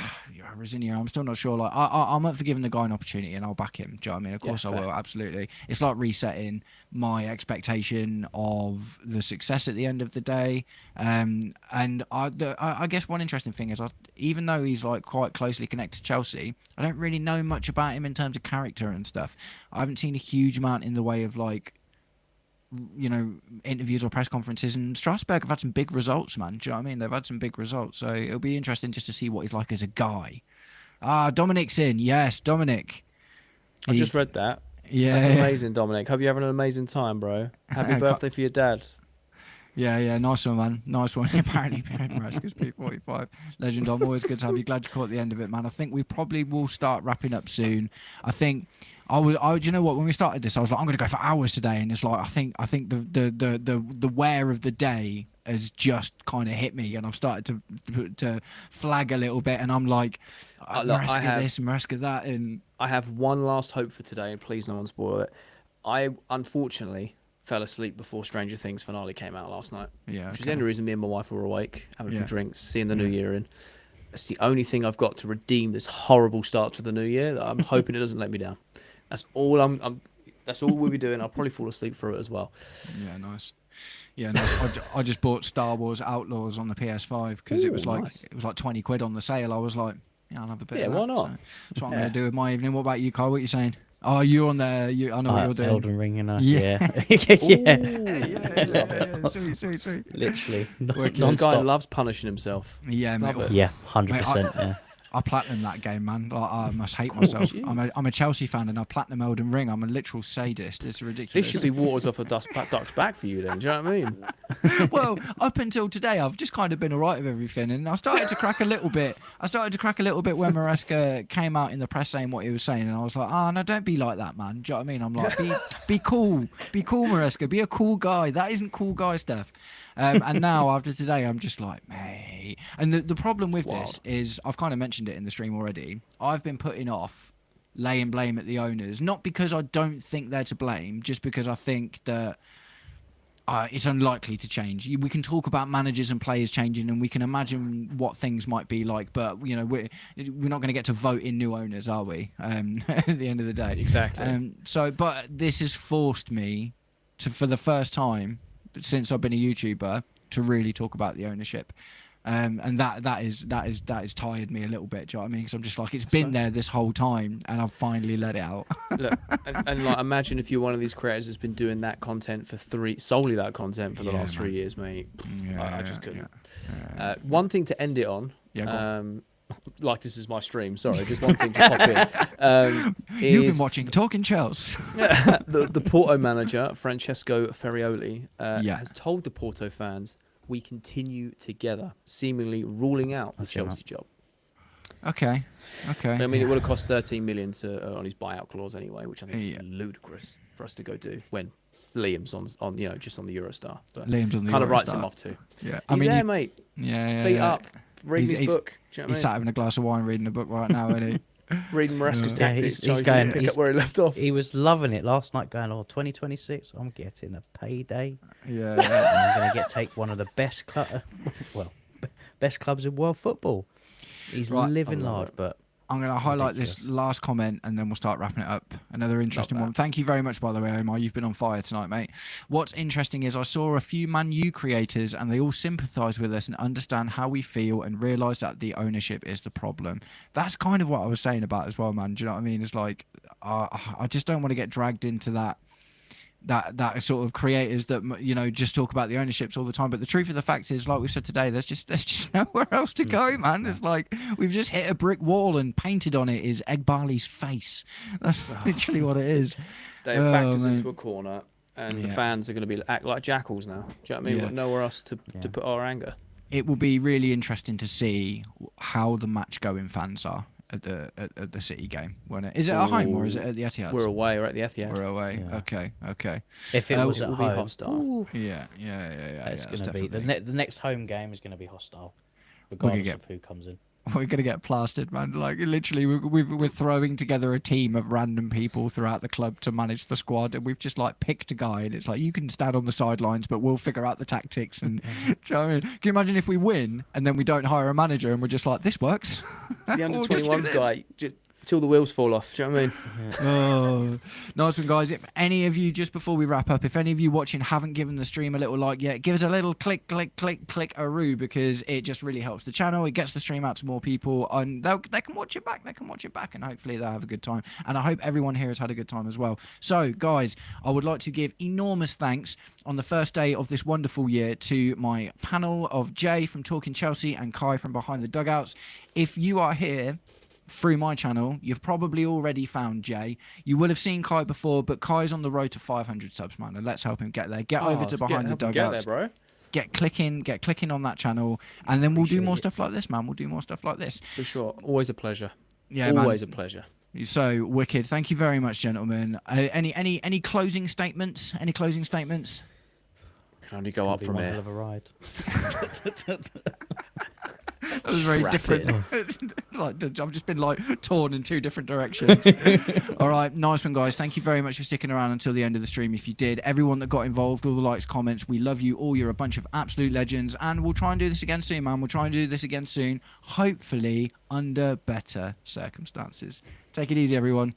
Rosinia, I'm still not sure. Like I'm up for giving the guy an opportunity and I'll back him. Do you know what I mean? Of course I will. Absolutely. It's like resetting my expectation of the success at the end of the day. And I guess one interesting thing is, even though he's like quite closely connected to Chelsea, I don't really know much about him in terms of character and stuff. I haven't seen a huge amount in the way of interviews or press conferences. And Strasbourg have had some big results, man. Do you know what I mean? They've had some big results. So it'll be interesting just to see what he's like as a guy. Dominic's in. Yes, Dominic.
I just read that.
Yeah.
That's amazing, Dominic. Hope you're having an amazing time, bro. Happy birthday for your dad.
Yeah, nice one, man. Nice one. Apparently, Maresca's P45. Legend, Dom. Always good to have you. Glad you caught the end of it, man. I think we probably will start wrapping up soon. I think do you know what? When we started this, I was like, I'm going to go for hours today, and it's like I think the wear of the day has just kind of hit me, and I've started to flag a little bit, and I'm like, Maresca this, Maresca that, and
I have one last hope for today, and please no one spoil it. I unfortunately fell asleep before Stranger Things finale came out last night.
Yeah,
which is the only reason me and my wife were awake, having a few drinks, seeing the new year in. It's the only thing I've got to redeem this horrible start to the new year that I'm hoping it doesn't let me down. That's all that's all we'll be doing. I'll probably fall asleep through it as well.
Yeah, nice. Yeah, nice. I just bought Star Wars Outlaws on the PS5 because it was like £20 on the sale. I was like, yeah, I'll have a bit.
Yeah,
of that.
why not?
So that's what I'm going to do with my evening. What about you, Kyle? What are you saying? Oh, you're on there. I know what you're doing.
Elden Ring,
Yeah.
yeah.
Sweet.
Literally.
This guy loves punishing himself.
Yeah, mate.
Yeah, 100%. Yeah.
I platinum that game, man. I must hate myself. I'm a Chelsea fan and I platinum Elden Ring. I'm a literal sadist. It's ridiculous.
This should be waters off a duck's back for you then. Do you know what I mean?
Well, up until today, I've just kind of been alright with everything, and I started to crack a little bit. When Maresca came out in the press saying what he was saying, and I was like, no, don't be like that, man. Do you know what I mean? I'm like, be cool, Maresca, be a cool guy. That isn't cool guy stuff. And now after today, I'm just like, mate. And the problem with this is, I've kind of mentioned it in the stream already. I've been putting off laying blame at the owners, not because I don't think they're to blame, just because I think that it's unlikely to change. We can talk about managers and players changing, and we can imagine what things might be like, but we're not going to get to vote in new owners, are we? At the end of the day,
exactly.
But this has forced me to, for the first time since I've been a YouTuber, to really talk about the ownership. And that is tired me a little bit. Do you know what I mean? Because I'm just like, it's been there this whole time, and I've finally let it out.
Look, and like, imagine if you're one of these creators that's been doing that content for solely that content for the last 3 years, mate. I just couldn't. One thing to end it on. Like, this is my stream. Sorry, just one thing to pop in.
You've been watching Talking Chels.
the Porto manager, Francesco Ferrioli, has told the Porto fans, "We continue together," seemingly ruling out the Chelsea job.
Okay.
I mean, it would have cost 13 million on his buyout clause anyway, which I think is ludicrous for us to go do when Liam's on just on the Eurostar, but
Liam's on the
kind of writes
Eurostar.
him off too.
Yeah,
He's there, mate.
Yeah,
Feet up, reading his book. Do you know
He's
what
sat having a glass of wine, reading a book right now, isn't he?
Reading Maresca's
Yeah,
tactics.
he's
so
going-
pick
he's-
up where he left off.
He was loving it last night, going, 2026, I'm getting a payday.
Yeah.
And I'm going to take one of the best best clubs in world football. He's
Right.
living
I love
large,
it.
but
I'm going to highlight this
Ridiculous.
last comment and then we'll start wrapping it up. Another interesting
that.
one. Thank you very much, by the way, Omar. You've been on fire tonight, mate. What's interesting is I saw a few Man U creators and they all sympathise with us and understand how we feel and realise that the ownership is the problem. That's kind of what I was saying about as well, man. Do you know what I mean? It's like, I just don't want to get dragged into that sort of creators that just talk about the ownerships all the time. But the truth of the fact is, like we said today, there's just nowhere else to go, man. It's like we've just hit a brick wall and painted on it is Egbali's face. That's literally what it is.
They've backed us
mate.
into a corner, and the
Yeah.
fans are going to act like jackals now. Do you know what I mean?
Yeah.
We've got nowhere else to put our anger.
It will be really interesting to see how the match going fans are at the City game. Won't it? Is it at home or is it at the Etihad?
We're away. We're at the Etihad.
We're away.
Yeah.
Okay.
if it was
it
at
will be
home,
hostile.
ooh,
Yeah.
it's
that's
going to be
definitely-
the next home game is going to be hostile, regardless
get-
of who comes in.
We're gonna get plastered, man. Like literally, we're throwing together a team of random people throughout the club to manage the squad, and we've just like picked a guy, and it's like you can stand on the sidelines, but we'll figure out the tactics. And do you know what I mean? Can you imagine if we win and then we don't hire a manager, and we're just like, this works?
The under
We'll just do
21s
this.
guy, just till the wheels fall off. Do you know what I mean?
Oh, nice one, guys. If any of you, just before we wrap up, if any of you watching haven't given the stream a little like yet, give us a little click-a-roo, because it just really helps the channel. It gets the stream out to more people, and they can watch it back. And hopefully they'll have a good time. And I hope everyone here has had a good time as well. So, guys, I would like to give enormous thanks on the first day of this wonderful year to my panel of Jay from Talking Chelsea and Kai from Behind the Dugouts. If you are here through my channel, you've probably already found Jay. You will have seen Kai before, but Kai's on the road to 500 subs, man, and let's help him get there. Get over to Behind the Dugouts.
Get there, bro.
Get clicking on that channel, and then we'll do more stuff like this, man. We'll do more stuff like this.
For sure. Always a pleasure.
Yeah,
Always
man.
a pleasure.
So wicked. Thank you very much, gentlemen. Any closing statements? Any closing statements?
Can only go up
Be
from
one hell
here.
of a ride.
That was very
Rapid.
different. I've just been like torn in two different directions. All right, nice one, guys. Thank you very much for sticking around until the end of the stream. If you did, everyone that got involved, all the likes, comments, we love you all. You're a bunch of absolute legends, and we'll try and do this again soon, man. We'll try and do this again soon, hopefully under better circumstances. Take it easy, everyone.